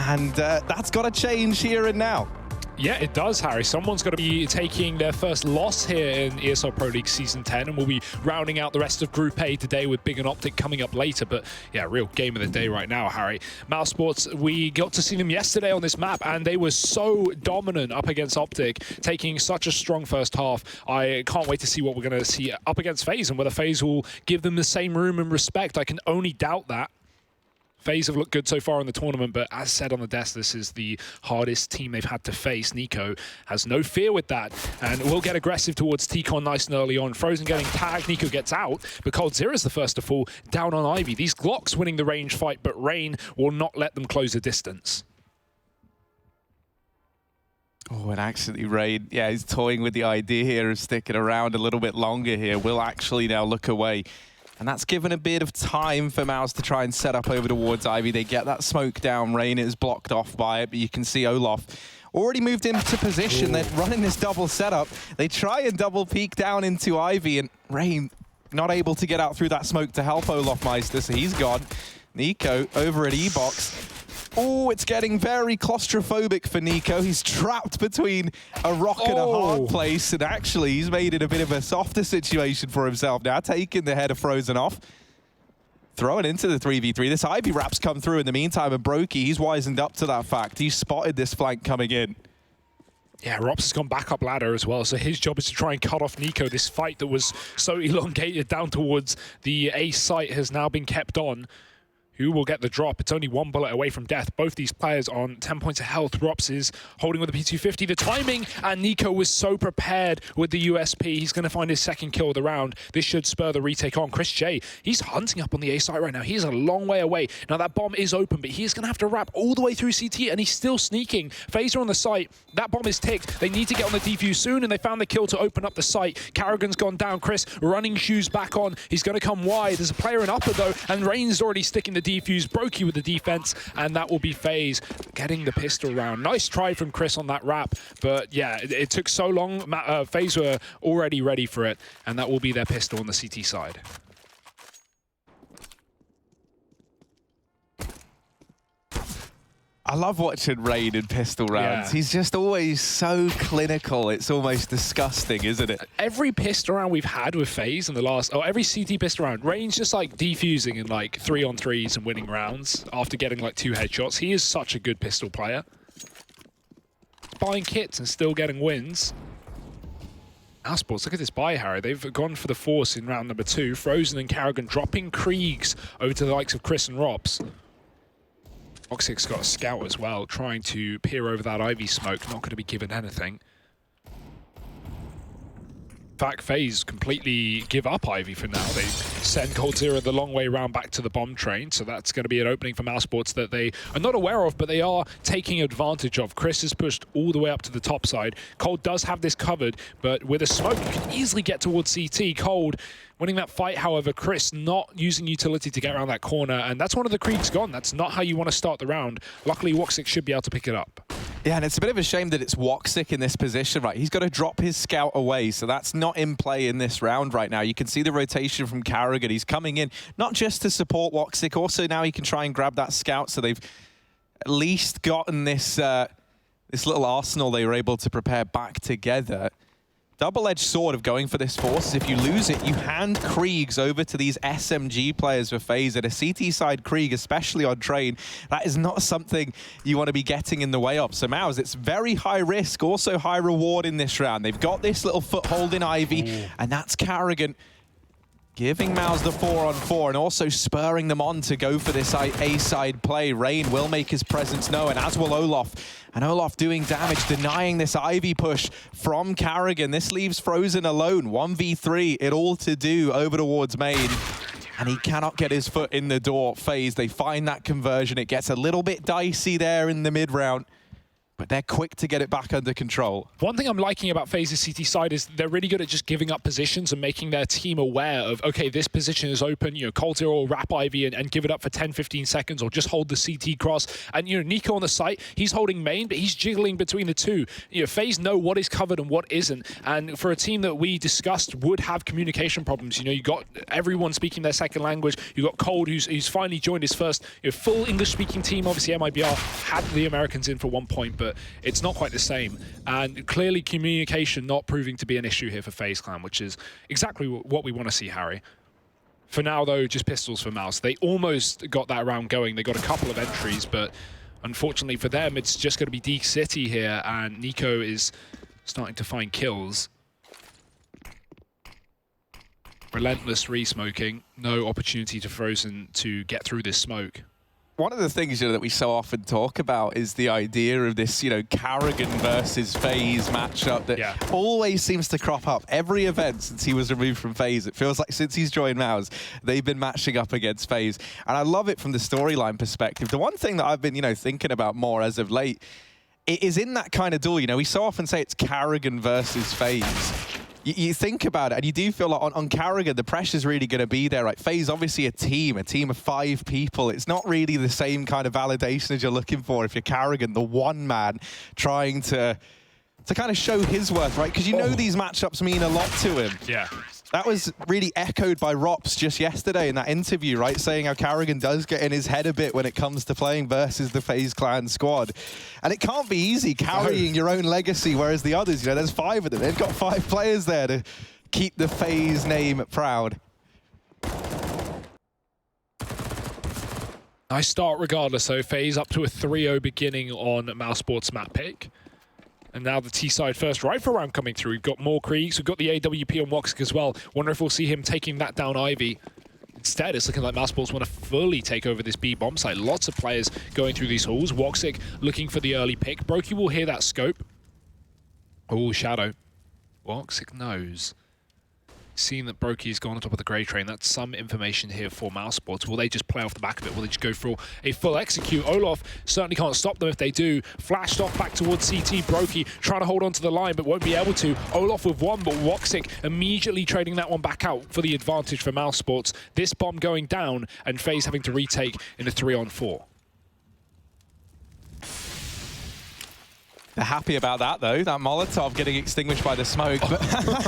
And that's got to change here and now. Yeah, it does, Harry. Someone's got to be taking their first loss here in ESL Pro League Season 10, and we'll be rounding out the rest of Group A today with Big and Optic coming up later. But yeah, real game of the day right now, Harry. mousesports, we got to see them yesterday on this map, and they were so dominant up against Optic, taking such a strong first half. I can't wait to see what we're going to see up against FaZe, and whether FaZe will give them the same room and respect. I can only doubt that. FaZe have looked good so far in the tournament, but as said on the desk, this is the hardest team they've had to face. Nico has no fear with that, and will get aggressive towards T-Con nice and early on. Frozen getting tagged, Nico gets out, but coldzera is the first to fall down on Ivy. These Glocks winning the range fight, but Rain will not let them close the distance. Oh, and actually Rain, yeah, he's toying with the idea here of sticking around a little bit longer here. Will actually now look away. And that's given a bit of time for Mouse to try and set up over towards Ivy. They get that smoke down. Rain is blocked off by it, but you can see Olaf already moved into position. They're running this double setup. They try and double peek down into Ivy, and Rain not able to get out through that smoke to help Olaf Meister, so he's gone. Nico over at E-Box. Oh, it's getting very claustrophobic for Nico. He's trapped between a rock and a hard place, and actually he's made it a bit of a softer situation for himself now, taking the head of Frozen off. Throw it into the 3v3. This Ivy wrap's come through in the meantime, and Brokey, he's wizened up to that fact. He's spotted this flank coming in. Yeah, Rops has gone back up ladder as well, so his job is to try and cut off Nico. This fight that was so elongated down towards the A site has now been kept on. Who will get the drop? It's only one bullet away from death. Both these players on 10 points of health. Rops is holding with the P250. The timing, and Nico was so prepared with the USP. He's going to find his second kill of the round. This should spur the retake on. Chris J, he's hunting up on the A site right now. He's a long way away. Now that bomb is open, but he's going to have to wrap all the way through CT, and he's still sneaking. FaZe are on the site. That bomb is ticked. They need to get on the defuse soon, and they found the kill to open up the site. Carrigan's gone down. Chris running shoes back on. He's going to come wide. There's a player in upper though, and Rain's already sticking the defuse. Brokey with the defense, and that will be FaZe getting the pistol round. Nice try from Chris on that wrap, but yeah, it took so long. FaZe were already ready for it, and that will be their pistol on the CT side. I love watching Rain in pistol rounds. Yeah. He's just always so clinical. It's almost disgusting, isn't it? Every pistol round we've had with FaZe in the last, every CT pistol round, Rain's just like defusing in like 3-on-3s and winning rounds after getting like 2 headshots. He is such a good pistol player. Buying kits and still getting wins. mousesports, look at this buy, Harry. They've gone for the force in round number 2. Frozen and Carrigan dropping Kriegs over to the likes of Chris and Rops. Toxic's got a scout as well, trying to peer over that Ivy smoke, not going to be given anything. In fact, FaZe completely give up Ivy for now. They send coldzera the long way around back to the bomb train, so that's going to be an opening for mousesports that they are not aware of, but they are taking advantage of. Chris is pushed all the way up to the top side. Cold does have this covered, but with a smoke, you can easily get towards CT. Cold winning that fight, however, Chris not using utility to get around that corner, and that's one of the Kriegs gone. That's not how you want to start the round. Luckily, Woxic should be able to pick it up. Yeah, and it's a bit of a shame that it's Woxic in this position, right? He's got to drop his scout away, so that's not in play in this round right now. You can see the rotation from Carrigan. He's coming in, not just to support Woxic, also now he can try and grab that scout, so they've at least gotten this, this little arsenal they were able to prepare back together. Double-edged sword of going for this force. If you lose it, you hand Kriegs over to these SMG players for FaZe. At a CT side Krieg, especially on train, that is not something you want to be getting in the way of. So Mouse, it's very high risk, also high reward in this round. They've got this little foothold in Ivy, and that's Carrigan giving Mouse the 4-on-4 and also spurring them on to go for this A-side play. Rain will make his presence known, as will Olaf. And Olaf doing damage, denying this Ivy push from Carrigan. This leaves Frozen alone. 1v3, it all to do over towards main. And he cannot get his foot in the door. FaZe, they find that conversion. It gets a little bit dicey there in the mid-round. but they're quick to get it back under control. One thing I'm liking about FaZe's CT side is they're really good at just giving up positions and making their team aware of, okay, this position is open, you know, Cold Zero will wrap Ivy and give it up for 10, 15 seconds, or just hold the CT cross. And, you know, Nico on the site, he's holding main, but he's jiggling between the two. You know, FaZe know what is covered and what isn't. And for a team that we discussed would have communication problems, you know, you got everyone speaking their second language. You got Cold, who's finally joined his first, you know, full English-speaking team. Obviously, MIBR had the Americans in for one point, but it's not quite the same. And clearly communication not proving to be an issue here for FaZe Clan, which is exactly what we want to see, Harry. For now, though, just pistols for Mouse. They almost got that round going. They got a couple of entries, but unfortunately for them, it's just going to be D City here, and Nico is starting to find kills. Relentless re-smoking. No opportunity to Frozen to get through this smoke. One of the things, you know, that we so often talk about is the idea of this, you know, Karrigan versus FaZe matchup that always seems to crop up every event since he was removed from FaZe. It feels like since he's joined Mouse, they've been matching up against FaZe. And I love it from the storyline perspective. The one thing that I've been, you know, thinking about more as of late, it is in that kind of duel. You know, we so often say it's Karrigan versus FaZe. You think about it, and you do feel like on Karrigan, the pressure's really going to be there, right? FaZe, obviously a team of 5 people. It's not really the same kind of validation as you're looking for if you're Karrigan, the one man trying to kind of show his worth, right? Because you know these matchups mean a lot to him. Yeah. That was really echoed by Rops just yesterday in that interview, right? Saying how Karrigan does get in his head a bit when it comes to playing versus the FaZe Clan squad. And it can't be easy carrying your own legacy, whereas the others, you know, there's 5 of them. They've got 5 players there to keep the FaZe name proud. Nice start regardless, so FaZe up to a 3-0 beginning on mousesports map pick. And now the T-side first rifle round coming through. We've got more Kriegs. We've got the AWP on Woxic as well. Wonder if we'll see him taking that down Ivy. Instead, it's looking like mousesports want to fully take over this B bomb site. Lots of players going through these halls. Woxic looking for the early pick. Brokey will hear that scope. Oh, Shadow. Woxic knows. Seeing that Brokey's gone on top of the grey train, that's some information here for mousesports. Will they just play off the back of it? Will they just go for a full execute? Olaf certainly can't stop them if they do. Flashed off back towards CT. Brokey trying to hold on to the line, but won't be able to. Olaf with one, but Woxic immediately trading that one back out for the advantage for mousesports. This bomb going down, and FaZe having to retake in a 3-on-4. They're happy about that, though. That Molotov getting extinguished by the smoke. But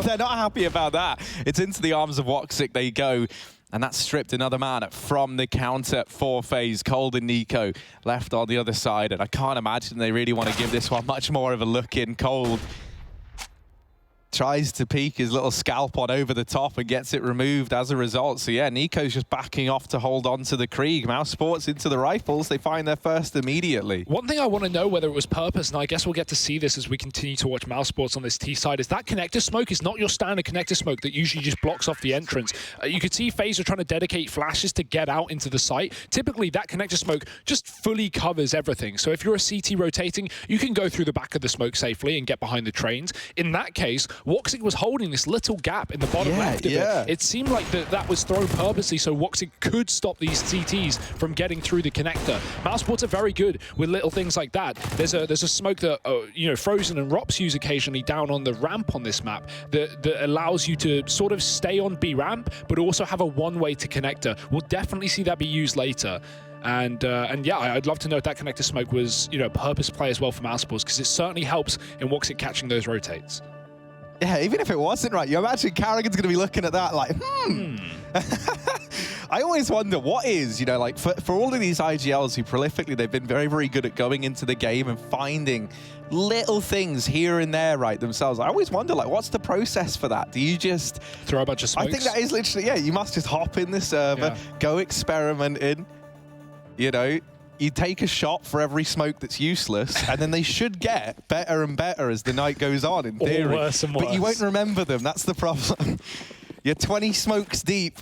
they're not happy about that. It's into the arms of Woxic they go. And that stripped another man from the counter for FaZe. Cold and Nico left on the other side. And I can't imagine they really want to give this one much more of a look in. Cold tries to peek his little scalp on over the top and gets it removed as a result. So yeah, Nico's just backing off to hold on to the Krieg. mousesports into the rifles. They find their first immediately. One thing I want to know whether it was purpose, and I guess we'll get to see this as we continue to watch mousesports on this T side, is that connector smoke is not your standard connector smoke that usually just blocks off the entrance. You could see FaZe are trying to dedicate flashes to get out into the site. Typically, that connector smoke just fully covers everything. So if you're a CT rotating, you can go through the back of the smoke safely and get behind the trains. In that case, Woxic was holding this little gap in the bottom left of it. It seemed like that was thrown purposely so Woxic could stop these CTs from getting through the connector. mousesports are very good with little things like that. There's a smoke that you know, Frozen and Rops use occasionally down on the ramp on this map that allows you to sort of stay on B ramp, but also have a one-way to connector. We'll definitely see that be used later. And yeah, I'd love to know if that connector smoke was, you know, purpose play as well for mousesports, because it certainly helps in Woxic catching those rotates. Yeah, even if it wasn't right, you imagine Karrigan's going to be looking at that like, I always wonder what is, you know, like for all of these IGLs who prolifically, they've been very, very good at going into the game and finding little things here and there, right, themselves. I always wonder, like, what's the process for that? Do you just throw a bunch of smokes? I think that is literally, yeah, you must just hop in the server, go experiment in, you know, you take a shot for every smoke that's useless, and then they should get better and better as the night goes on, in theory. Or worse and worse. But you won't remember them. That's the problem. You're 20 smokes deep,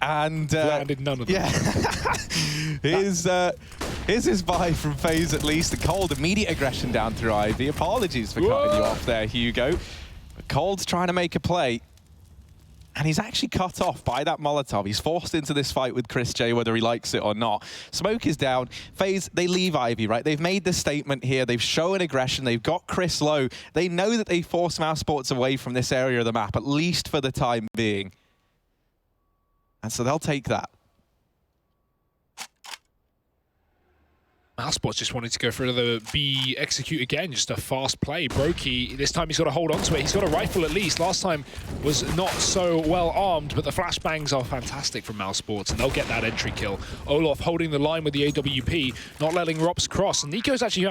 and landed none of them. Yeah. Here's his buy from FaZe, at least. The Cold immediate aggression down through Ivy. Apologies for cutting you off there, Hugo. But Cold's trying to make a play. And he's actually cut off by that Molotov. He's forced into this fight with Chris J, whether he likes it or not. Smoke is down. FaZe, they leave Ivy, right? They've made the statement here. They've shown aggression. They've got Chris low. They know that they force mousesports away from this area of the map, at least for the time being. And so they'll take that. mousesports just wanted to go for another B execute again, just a fast play. Brokey, this time he's got to hold on to it. He's got a rifle at least. Last time was not so well armed, but the flashbangs are fantastic from mousesports, and they'll get that entry kill. Olof holding the line with the AWP, not letting Rops cross. And Nico's actually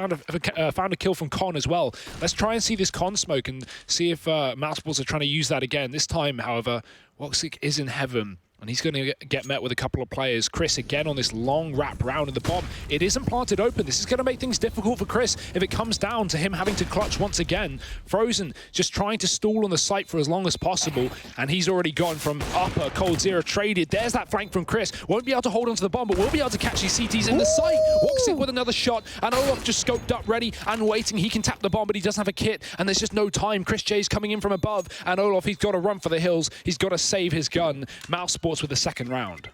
found a kill from Con as well. Let's try and see this Con smoke and see if mousesports are trying to use that again. This time, however, Woxic is in heaven, and he's going to get met with a couple of players. Chris again on this long wrap round in the bomb. It isn't planted open. This is going to make things difficult for Chris if it comes down to him having to clutch once again. Frozen just trying to stall on the site for as long as possible, and he's already gone from upper. coldzera traded. There's that flank from Chris. Won't be able to hold onto the bomb, but will be able to catch these CTs in the site. Woxic with another shot, and Olof just scoped up, ready and waiting. He can tap the bomb, but he doesn't have a kit, and there's just no time. Chris J's coming in from above, and Olof, he's got to run for the hills. He's got to save his gun. mousesports with the second round.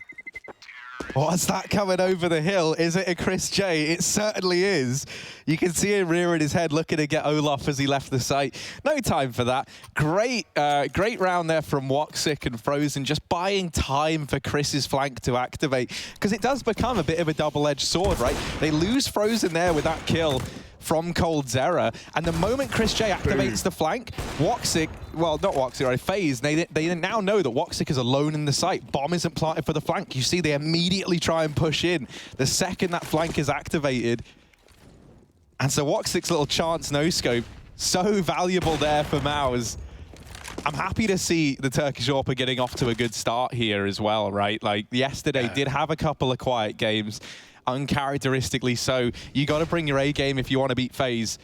What's that coming over the hill? Is it a Chris J? It certainly is. You can see him rearing his head, looking to get Olof as he left the site. No time for that. Great round there from Woxic and Frozen, just buying time for Chris's flank to activate, because it does become a bit of a double-edged sword, right? They lose Frozen there with that kill from coldzera, and the moment Chris J activates the flank, Woxic, well, not Woxic, right, FaZe, they now know that Woxic is alone in the site. Bomb isn't planted for the flank. You see they immediately try and push in the second that flank is activated. And so Woxic's little chance no-scope, so valuable there for Mouse. I'm happy to see the Turkish AWP getting off to a good start here as well, right? Like, yesterday did have a couple of quiet games, uncharacteristically so. You got to bring your A game if you want to beat FaZe.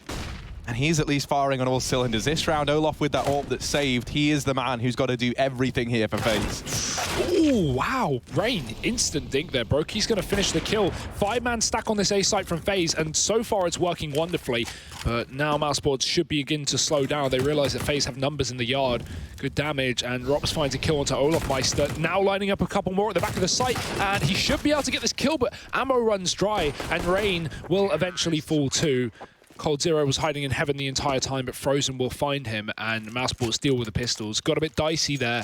And he's at least firing on all cylinders. This round, Olof with that AWP that's saved, he is the man who's got to do everything here for FaZe. Oh, wow. Rain, instant dink there. Brokey's going to finish the kill. 5-man stack on this A site from FaZe, and so far it's working wonderfully. But now mousesports should begin to slow down. They realize that FaZe have numbers in the yard. Good damage, and Rops finds a kill onto Olof Meister. Now lining up a couple more at the back of the site, and he should be able to get this kill, but ammo runs dry, and Rain will eventually fall too. coldzera was hiding in heaven the entire time, but Frozen will find him, and mousesports deal with the pistols. Got a bit dicey there,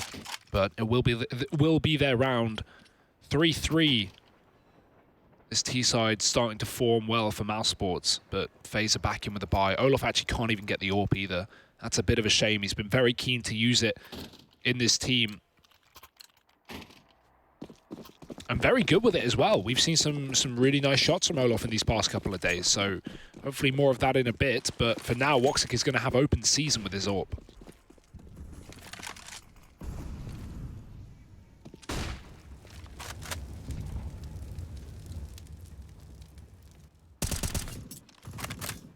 but it will be their round. 3-3. This T-side starting to form well for mousesports, but FaZe are back in with the buy. Olof actually can't even get the AWP either. That's a bit of a shame. He's been very keen to use it in this team, and very good with it as well. We've seen some really nice shots from Olof in these past couple of days, so hopefully more of that in a bit. But for now, Woxic is going to have open season with his AWP.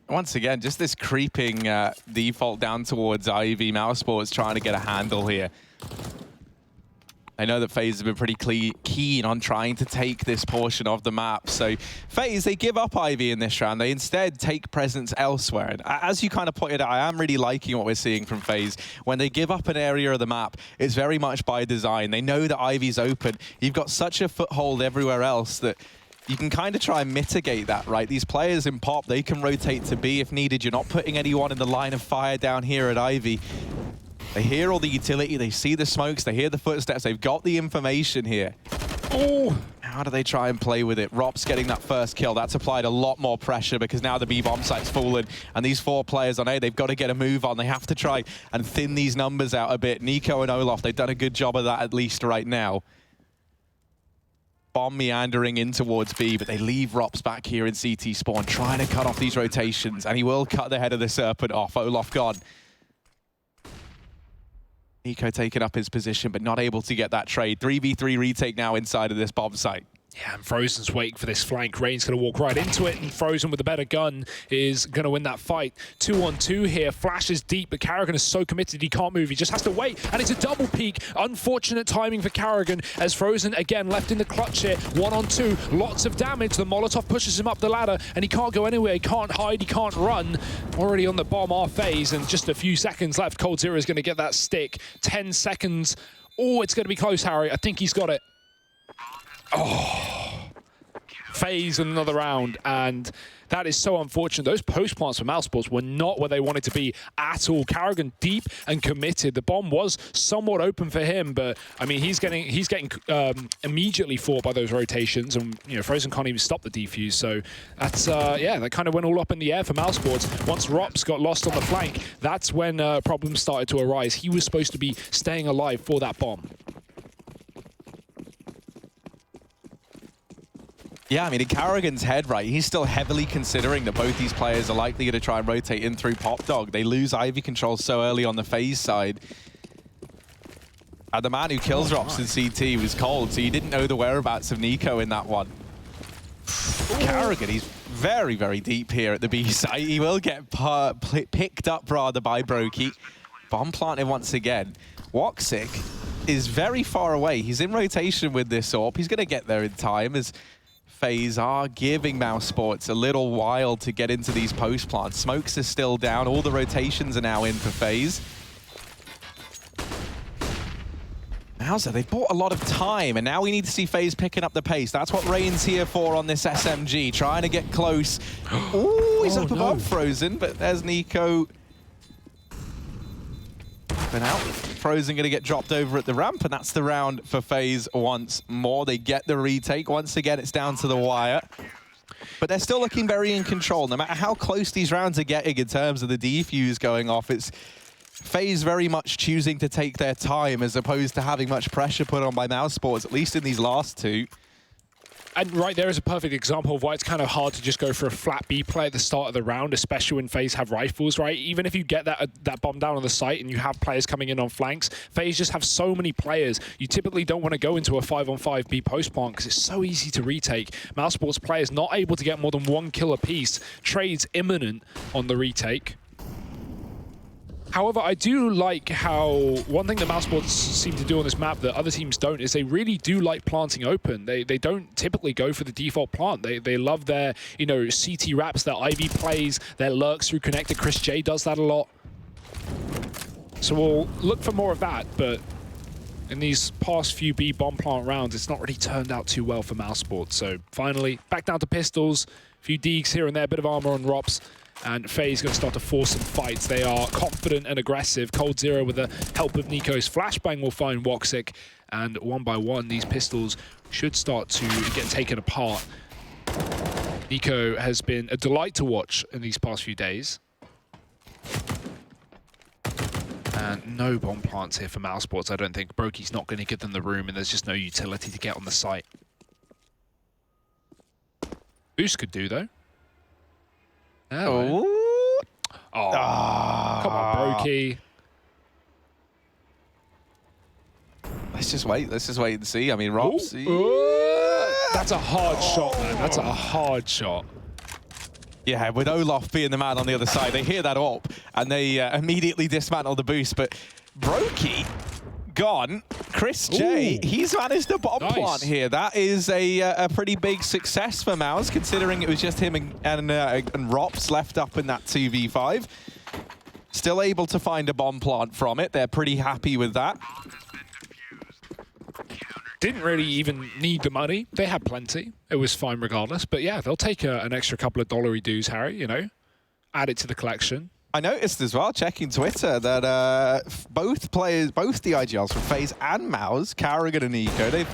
Once again, just this creeping default down towards Ivy. mousesports trying to get a handle here. I know that FaZe have been pretty keen on trying to take this portion of the map. So FaZe, they give up Ivy in this round. They instead take presence elsewhere. And as you kind of pointed out, I am really liking what we're seeing from FaZe. When they give up an area of the map, it's very much by design. They know that Ivy's open. You've got such a foothold everywhere else that you can kind of try and mitigate that, right? These players in pop, they can rotate to B if needed. You're not putting anyone in the line of fire down here at Ivy. They hear all the utility, they see the smokes, they hear the footsteps, they've got the information here. Oh! How do they try and play with it? Rops getting that first kill. That's applied a lot more pressure because now the B bomb site's fallen, and these 4 players on A, they've got to get a move on. They have to try and thin these numbers out a bit. Nico and Olof, they've done a good job of that at least right now. Bomb meandering in towards B, but they leave Rops back here in CT spawn, trying to cut off these rotations, and he will cut the head of the Serpent off. Olof gone. Nico taking up his position, but not able to get that trade. 3v3 retake now inside of this bomb site. Yeah, and Frozen's waiting for this flank. Rain's going to walk right into it, and Frozen with a better gun is going to win that fight. 2-on-2 here. Flash is deep, but Karrigan is so committed he can't move. He just has to wait, and it's a double peek. Unfortunate timing for Karrigan as Frozen, again, left in the clutch here. 1-on-2. Lots of damage. The Molotov pushes him up the ladder, and he can't go anywhere. He can't hide. He can't run. Already on the bomb, our FaZe, and just a few seconds left. coldzera is going to get that stick. 10 seconds Oh, it's going to be close, Harry. I think he's got it. Oh. FaZe in another round, and that is so unfortunate. Those post plants for mousesports were not where they wanted to be at all. Carrigan deep and committed. The bomb was somewhat open for him, but I mean, he's getting immediately fought by those rotations, and you know, Frozen can't even stop the defuse. So that's yeah, that kind of went all up in the air for mousesports. Once Rops got lost on the flank, that's when problems started to arise. He was supposed to be staying alive for that bomb. Yeah, I mean, in Carrigan's head, right, he's still heavily considering that both these players are likely going to try and rotate in through Pop Dog. They lose Ivy control so early on the FaZe side. And the man who kills Rops in CT was cold, so you didn't know the whereabouts of Nico in that one. Carrigan, he's very, very deep here at the B site. He will get picked up, rather, by Brokey. Bomb planted once again. Woxic is very far away. He's in rotation with this AWP. He's going to get there in time as FaZe are giving mousesports a little while to get into these post plants. Smokes are still down. All the rotations are now in for FaZe. Mouser, they've bought a lot of time, and now we need to see FaZe picking up the pace. That's what Rain's here for on this SMG, trying to get close. Ooh, he's up above Frozen, but there's Nico. Been out. Frozen going to get dropped over at the ramp, and that's the round for FaZe once more. They get the retake. Once again, it's down to the wire. But they're still looking very in control. No matter how close these rounds are getting in terms of the defuse going off, it's FaZe very much choosing to take their time as opposed to having much pressure put on by mousesports, at least in these last two. And right there is a perfect example of why it's kind of hard to just go for a flat B play at the start of the round, especially when FaZe have rifles, right? Even if you get that bomb down on the site and you have players coming in on flanks, FaZe just have so many players. You typically don't want to go into a 5-on-5 B post plant because it's so easy to retake. mousesports players not able to get more than 1 kill apiece. Trades imminent on the retake. However, I do like how one thing that mousesports seem to do on this map that other teams don't is they really do like planting open. They don't typically go for the default plant. They love their, you know, CT wraps, their Ivy plays, their lurks through connector. Chris J does that a lot. So we'll look for more of that, but in these past few B bomb plant rounds, it's not really turned out too well for mousesports. So finally, back down to pistols, a few deegs here and there, a bit of armor on Rops. And FaZe going to start to force some fights. They are confident and aggressive. Cold Zero, with the help of Nico's flashbang, will find Woxic. And one by one, these pistols should start to get taken apart. Nico has been a delight to watch in these past few days. And no bomb plants here for mousesports, I don't think. Brokey's not going to give them the room, and there's just no utility to get on the site. Boost could do, though. Oh, come on, Brokey. Let's just wait and see. I mean, Robs. That's a hard shot, man. That's a hard shot. Yeah, with Olaf being the man on the other side, they hear that AWP and they immediately dismantle the boost. But Brokey gone. Chris J, he's managed a bomb plant here. That is a pretty big success for Mouse, considering it was just him and Rops left up in that 2v5. Still able to find a bomb plant from it. They're pretty happy with that. Didn't really even need the money. They had plenty. It was fine regardless. But yeah, they'll take an extra couple of dollary dues, Harry, you know. Add it to the collection. I noticed as well, checking Twitter, that both players, both the IGLs from FaZe and Mouse, Carrigan and Nico, they've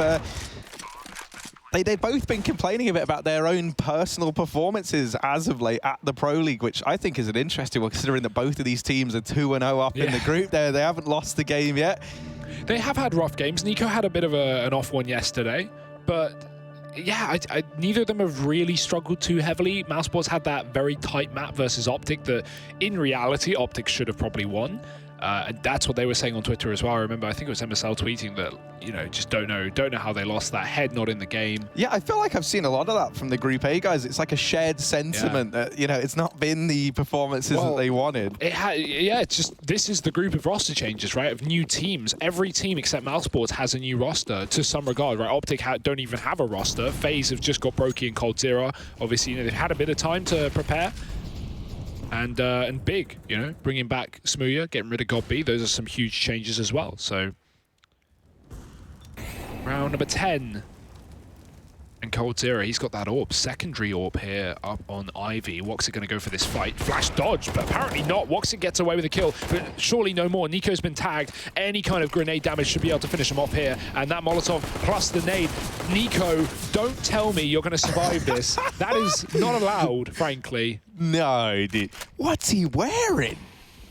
both been complaining a bit about their own personal performances as of late at the Pro League, which I think is an interesting one, considering that both of these teams are 2-0 up in the group. They haven't lost the game yet. They have had rough games. Nico had a bit of an off one yesterday, but yeah, neither of them have really struggled too heavily. mousesports had that very tight map versus Optic that, in reality, Optic should have probably won. And that's what they were saying on Twitter as well. I remember, I think it was MSL tweeting that, you know, just don't know how they lost that. Head not in the game. Yeah, I feel like I've seen a lot of that from the Group A guys. It's like a shared sentiment that, you know, it's not been the performances that they wanted. It's just, this is the group of roster changes, right? Of new teams. Every team except mousesports has a new roster to some regard, right? Optic don't even have a roster. FaZe have just got Brokey and Cold Zero. Obviously, you know, they've had a bit of time to prepare. And big, you know, bringing back Smooya, getting rid of God B. Those are some huge changes as well. So Round number 10. And coldzera, he's got that AWP, secondary AWP here up on Ivy. Woxic going to go for this fight. Flash dodge, but apparently not. Woxic gets away with a kill, but surely no more. Nico's been tagged. Any kind of grenade damage should be able to finish him off here. And that Molotov plus the nade. Nico, don't tell me you're going to survive this. That is not allowed, frankly. No, dude. What's he wearing?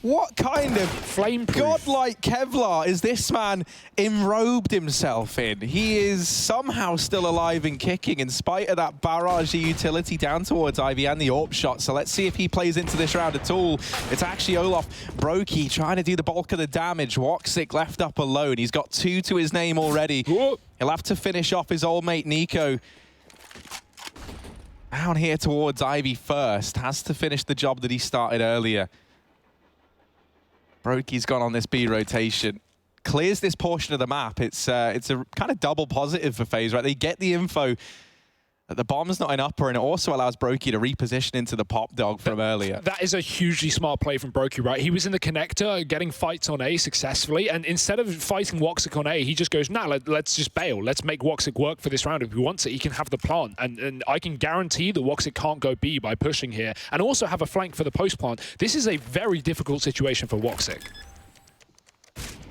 What kind of Flameproof godlike Kevlar is this man enrobed himself in? He is somehow still alive and kicking in spite of that barrage of utility down towards Ivy and the AWP shot. So let's see if he plays into this round at all. It's actually Olaf Brokey trying to do the bulk of the damage. Woxic left up alone. He's got 2 to his name already. Whoa. He'll have to finish off his old mate Nico. Down here towards Ivy first. Has to finish the job that he started earlier. Brokey's gone on this B rotation. Clears this portion of the map. It's a kind of double positive for FaZe, right? They get the info that the bomb's not in upper, and it also allows Brokey to reposition into the pop dog from earlier. That is a hugely smart play from Brokey, right? He was in the connector getting fights on A successfully, and instead of fighting Woxic on A, he just goes, nah, let's just bail. Let's make Woxic work for this round. If he wants it, he can have the plant. And I can guarantee that Woxic can't go B by pushing here, and also have a flank for the post plant. This is a very difficult situation for Woxic.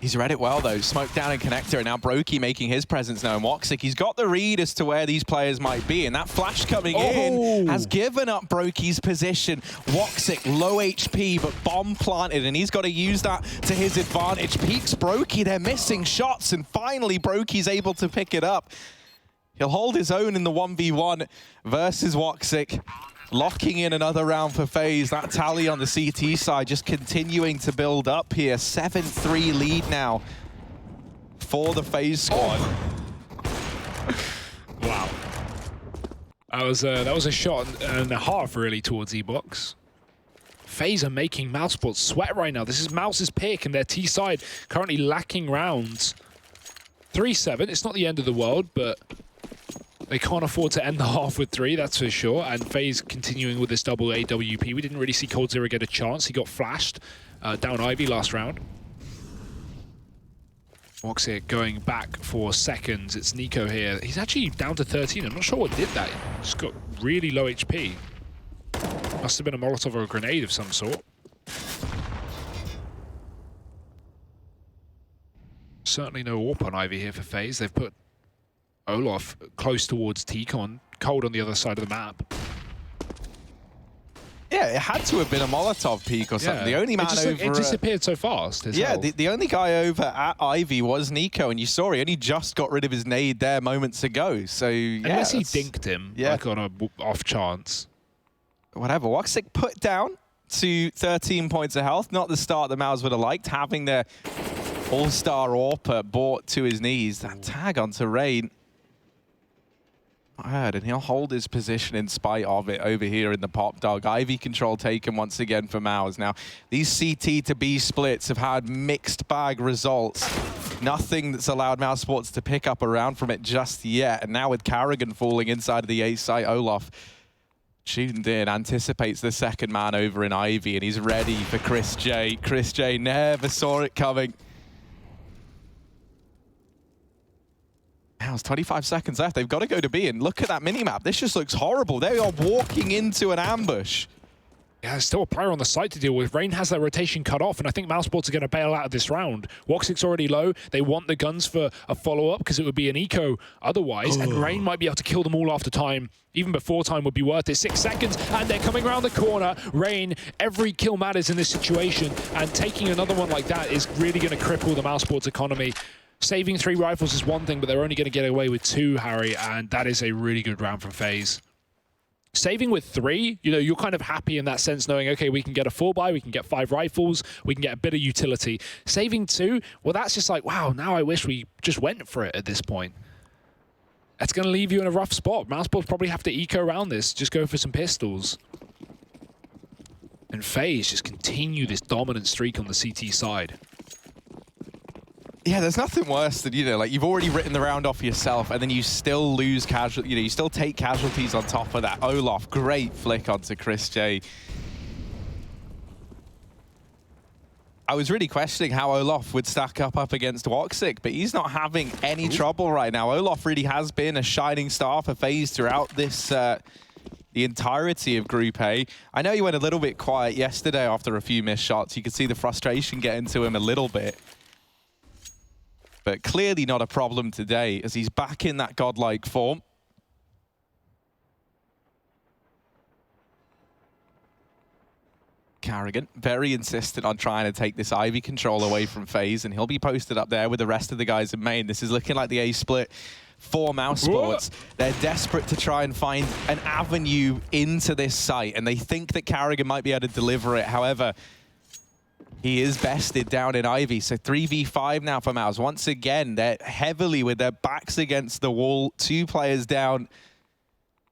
He's read it well, though. Smoke down in connector, and now Brokey making his presence known. Woxic, he's got the read as to where these players might be, and that flash coming in has given up Brokey's position. Woxic, low HP, but bomb planted, and he's got to use that to his advantage. Peeks Brokey, they're missing shots, and finally Brokey's able to pick it up. He'll hold his own in the 1v1 versus Woxic. Locking in another round for FaZe. That tally on the CT side just continuing to build up here. 7-3 lead now for the FaZe squad. Wow. That was a shot and a half, really, towards E-Box. FaZe are making mousesports sweat right now. This is Mouse's pick, and their T side currently lacking rounds. 3-7. It's not the end of the world, but they can't afford to end the half with 3, that's for sure. And FaZe continuing with this double AWP. We didn't really see coldzera get a chance. He got flashed down Ivy last round. Woxic going back for seconds. It's Nico here. He's actually down to 13. I'm not sure what did that. He's got really low HP. Must have been a Molotov or a grenade of some sort. Certainly no AWP on Ivy here for FaZe. They've put Olaf close towards T-Con, cold on the other side of the map. Yeah, it had to have been a Molotov peak or something. Yeah. The only man over... It disappeared so fast. Yeah, the only guy over at Ivy was Nico, and you saw he only just got rid of his nade there moments ago. So, yeah. Unless he dinked him, like on a off chance. Whatever. Woxic put down to 13 points of health. Not the start that Mouse would have liked, having their all-star AWP brought to his knees. That tag onto Rain. And he'll hold his position in spite of it over here in the pop dog. Ivy control taken once again for Mouse. Now, these CT to B splits have had mixed bag results. Nothing that's allowed mousesports to pick up a round from it just yet. And now with Carrigan falling inside of the A site, Olaf tuned in, anticipates the second man over in Ivy, and he's ready for Chris J. Chris J never saw it coming. Now it's 25 seconds left. They've got to go to B, and look at that minimap. This just looks horrible. They are walking into an ambush. Yeah, there's still a player on the site to deal with. Rain has that rotation cut off, and I think mousesports are going to bail out of this round. Woxic's already low. They want the guns for a follow-up because it would be an eco otherwise, and Rain might be able to kill them all after time. Even before time would be worth it. 6 seconds, and they're coming around the corner. Rain, every kill matters in this situation, and taking another one like that is really going to cripple the mousesports economy. Saving 3 rifles is one thing, but they're only going to get away with 2, Harry, and that is a really good round from FaZe. Saving with 3, you know, you're kind of happy in that sense, knowing, okay, we can get a 4-buy, we can get 5 rifles, we can get a bit of utility. Saving 2, well, that's just like, wow, now I wish we just went for it at this point. That's going to leave you in a rough spot. mousesports probably have to eco around this, just go for some pistols. And FaZe just continue this dominant streak on the CT side. Yeah, there's nothing worse than, you know, like you've already written the round off yourself and then you still lose you still take casualties on top of that. Olaf, great flick onto Chris J. I was really questioning how Olof would stack up against Woxic, but he's not having any trouble right now. Olof really has been a shining star for FaZe throughout this, the entirety of Group A. I know he went a little bit quiet yesterday after a few missed shots. You could see the frustration getting to him a little bit. But clearly not a problem today, as he's back in that godlike form. Carrigan, very insistent on trying to take this Ivy control away from FaZe, and he'll be posted up there with the rest of the guys in main. This is looking like the A split for mousesports. They're desperate to try and find an avenue into this site, and they think that Carrigan might be able to deliver it. However, he is bested down in Ivy, so 3v5 now for Mouse. Once again, they're heavily with their backs against the wall, 2 players down.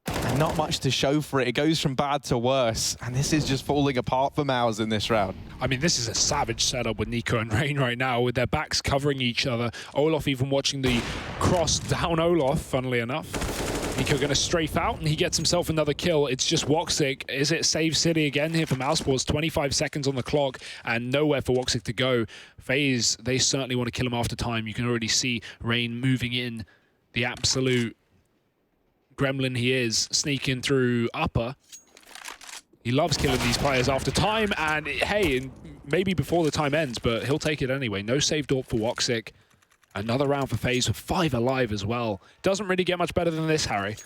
And not much to show for it. It goes from bad to worse. And this is just falling apart for Mouse in this round. I mean, this is a savage setup with Nico and Rain right now, with their backs covering each other. Olof even watching the cross down Olof, funnily enough. Nico going to strafe out, and he gets himself another kill. It's just Woxic. Is it Save City again here for mousesports? 25 seconds on the clock, and nowhere for Woxic to go. FaZe, they certainly want to kill him after time. You can already see Rain moving in, the absolute gremlin he is, sneaking through upper. He loves killing these players after time, and hey, maybe before the time ends, but he'll take it anyway. No saved AWP for Woxic. Another round for FaZe with 5 alive as well. Doesn't really get much better than this, Harry.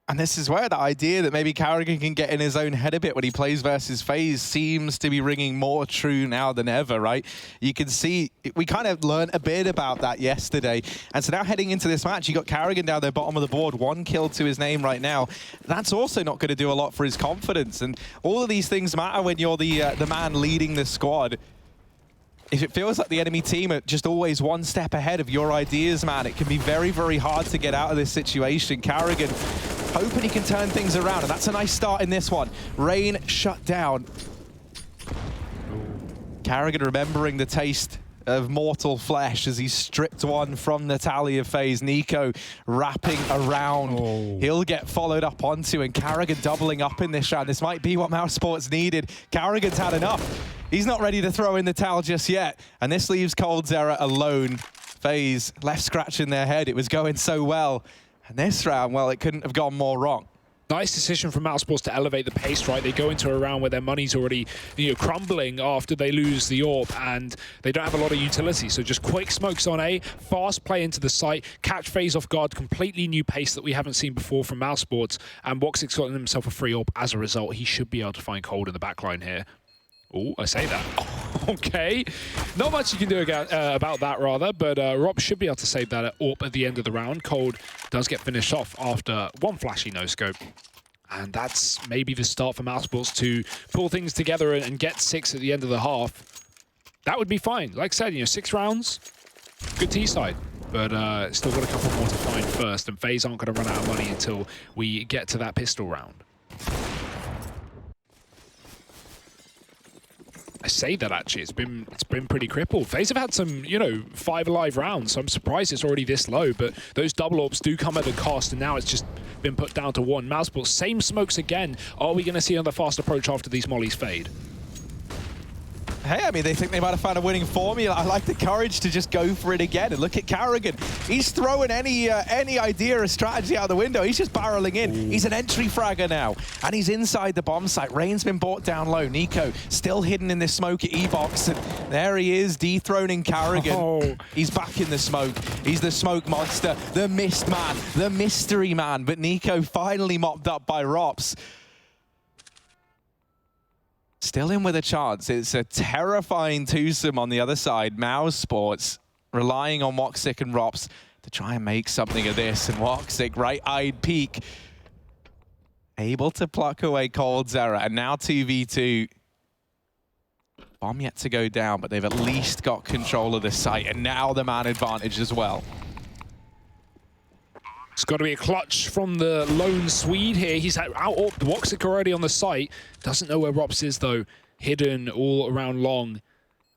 And this is where the idea that maybe Carrigan can get in his own head a bit when he plays versus FaZe seems to be ringing more true now than ever, right? You can see, we kind of learned a bit about that yesterday. And so now heading into this match, you got Carrigan down there bottom of the board, 1 kill to his name right now. That's also not going to do a lot for his confidence. And all of these things matter when you're the man leading the squad. If it feels like the enemy team are just always 1 step ahead of your ideas, man, it can be very, very hard to get out of this situation. Carrigan hoping he can turn things around, and that's a nice start in this one. Rain shut down. Carrigan remembering the taste of mortal flesh as he stripped 1 from the tally of FaZe. Nico wrapping around. He'll get followed up onto, and Carrigan doubling up in this round. This might be what mousesports needed. Carrigan's had enough. He's not ready to throw in the towel just yet, and this leaves coldzera alone. FaZe left scratching their head. It was going so well. And this round, well, it couldn't have gone more wrong. Nice decision from mousesports to elevate the pace, right? They go into a round where their money's already, crumbling after they lose the AWP, and they don't have a lot of utility. So just quick smokes on A, fast play into the site, catch FaZe off guard, completely new pace that we haven't seen before from mousesports. And Woxic's gotten himself a free AWP as a result. He should be able to find Cold in the backline here. Oh, I say that. Okay. Not much you can do about that, rather, but Rob should be able to save that AWP at the end of the round. Cold does get finished off after 1 flashy no-scope. And that's maybe the start for mousesports to pull things together and get 6 at the end of the half. That would be fine. Like I said, 6 rounds, good T-side. But still got a couple more to find first, and FaZe aren't going to run out of money until we get to that pistol round. I say that actually, it's been pretty crippled. FaZe have had some, 5 alive rounds, so I'm surprised it's already this low, but those double AWPs do come at a cost, and now it's just been put down to 1. mousesports, same smokes again. Are we going to see another fast approach after these mollies fade? Hey, I mean, they think they might have found a winning formula. I like the courage to just go for it again. And look at Carrigan. He's throwing any idea or strategy out the window. He's just barreling in. Ooh. He's an entry fragger now. And he's inside the bomb site. Rain's been brought down low. Nico still hidden in this smoke at E-Box. And there he is, dethroning Carrigan. Oh. He's back in the smoke. He's the smoke monster, the mist man, the mystery man. But Nico finally mopped up by Rops. Still in with a chance. It's a terrifying twosome on the other side. mousesports relying on Woxic and Rops to try and make something of this. And Woxic, right-eyed peek, able to pluck away coldzera. And now 2v2. Bomb yet to go down, but they've at least got control of the site. And now the man advantage as well. It's got to be a clutch from the lone Swede here. He's out the Woxic already on the site. Doesn't know where Rops is, though. Hidden all around long.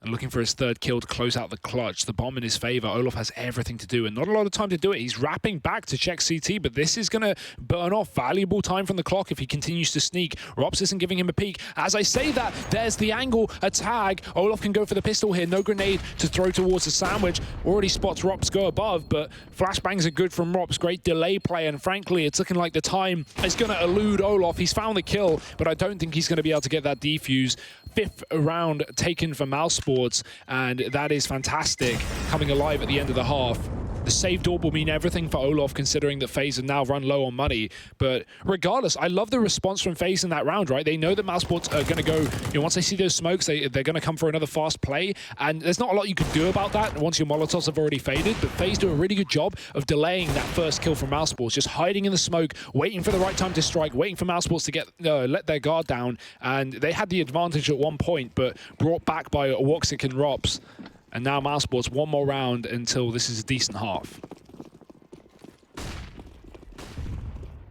and looking for his third kill to close out the clutch. The bomb in his favor. Olof has everything to do and not a lot of time to do it. He's wrapping back to check CT, but this is going to burn off valuable time from the clock if he continues to sneak. Rops isn't giving him a peek. As I say that, there's the angle, a tag. Olof can go for the pistol here. No grenade to throw towards the sandwich. Already spots Rops go above, but flashbangs are good from Rops. Great delay play, and frankly, it's looking like the time is going to elude Olof. He's found the kill, but I don't think he's going to be able to get that defuse. 5th round taken for mousesports, and that is fantastic. Coming alive at the end of the half. The save door will mean everything for Olof, considering that FaZe have now run low on money. But regardless, I love the response from FaZe in that round, right? They know that mousesports are going to go, once they see those smokes, they're going to come for another fast play. And there's not a lot you can do about that once your Molotovs have already faded. But FaZe do a really good job of delaying that first kill from mousesports, just hiding in the smoke, waiting for the right time to strike, waiting for mousesports to get let their guard down. And they had the advantage at one point, but brought back by Woxic and Rops. And now mousesports, one more round until this is a decent half.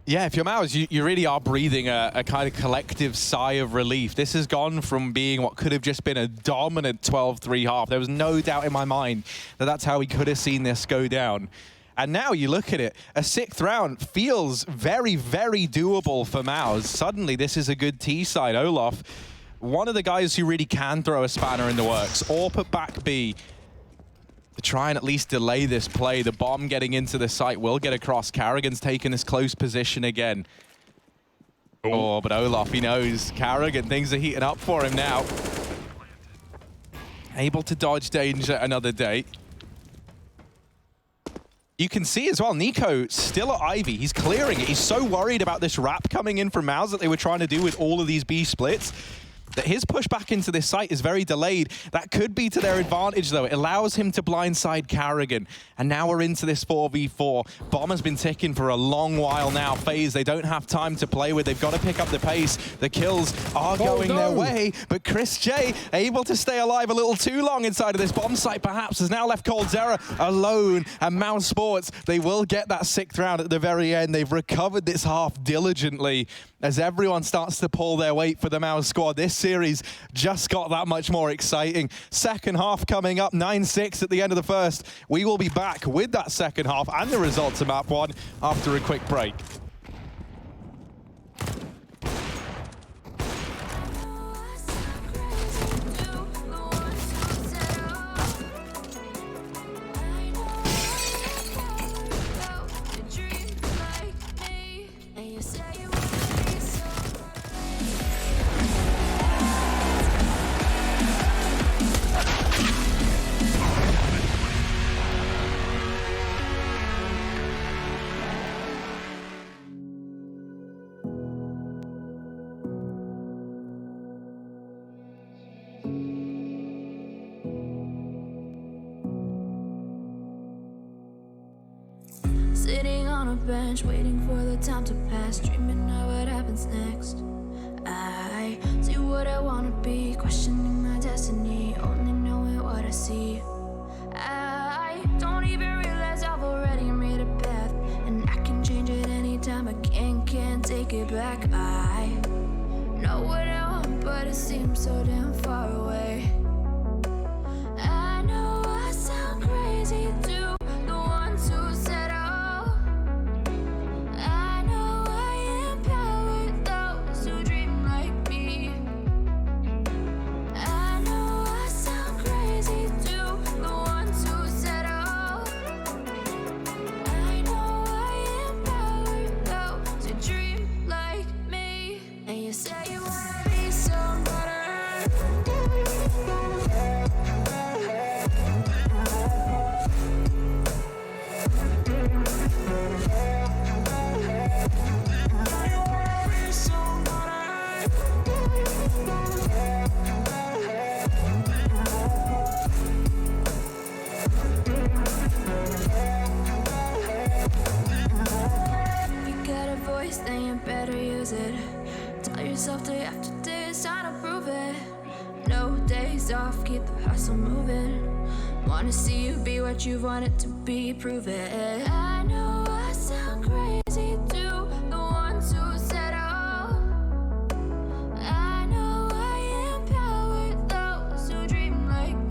Yeah, if you're Mouse, you really are breathing a kind of collective sigh of relief. This has gone from being what could have just been a dominant 12-3 half. There was no doubt in my mind that that's how we could have seen this go down. And now you look at it, a 6th round feels very, very doable for Mouse. Suddenly, this is a good T side. Olof, one of the guys who really can throw a spanner in the works. AWP at back B to try and at least delay this play. The bomb getting into the site will get across. Carrigan's taken this close position again. Oh, but Olof, he knows. Carrigan, things are heating up for him now. Able to dodge danger another day. You can see as well, Nico still at Ivy. He's clearing it. He's so worried about this wrap coming in from Mouse that they were trying to do with all of these B splits, that his push back into this site is very delayed. That could be to their advantage, though. It allows him to blindside Carrigan. And now we're into this 4v4. Bomb has been ticking for a long while now. FaZe, they don't have time to play with. They've got to pick up the pace. The kills are going their way. But Chris J, able to stay alive a little too long inside of this bomb site, perhaps, has now left coldzera alone. And mousesports, they will get that 6th round at the very end. They've recovered this half diligently as everyone starts to pull their weight for the Mouse squad. This series just got that much more exciting. Second half coming up, 9-6 at the end of the first. We will be back with that second half and the results of map 1 after a quick break. Sitting on a bench, waiting for the time to pass, dreaming of what happens next. I see what I wanna be, questioning my destiny, only knowing what I see. I don't even realize I've already made a path, and I can change it anytime. I can't take it back. I know what I want, but it seems so damn far away. I know I sound crazy too. Day after day, it's time to prove it. No days off, keep the hustle moving. Wanna see you be what you wanted to be, prove it. I know I sound crazy too, the ones who said oh. I know I empower those who dream like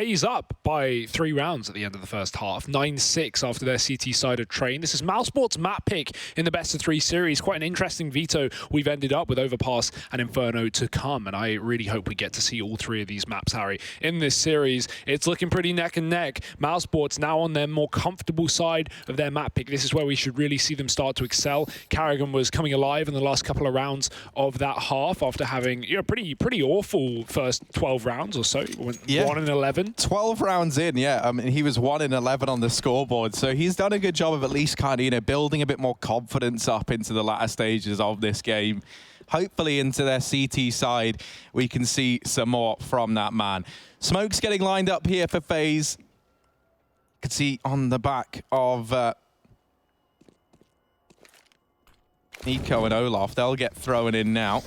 FaZe up by 3 rounds at the end of the first half. 9-6 after their CT-sided train. This is mousesports map pick in the best of 3 series. Quite an interesting veto we've ended up with Overpass and Inferno to come. And I really hope we get to see all 3 of these maps, Harry, in this series. It's looking pretty neck and neck. Mousesports now on their more comfortable side of their map pick. This is where we should really see them start to excel. Carrigan was coming alive in the last couple of rounds of that half after having pretty awful first 12 rounds or so. Went 1-11. 12 rounds in, he was 1-11 on the scoreboard. So he's done a good job of at least kind of, building a bit more confidence up into the latter stages of this game. Hopefully into their CT side, we can see some more from that man. Smoke's getting lined up here for FaZe. You can see on the back of Nico and Olaf, they'll get thrown in now.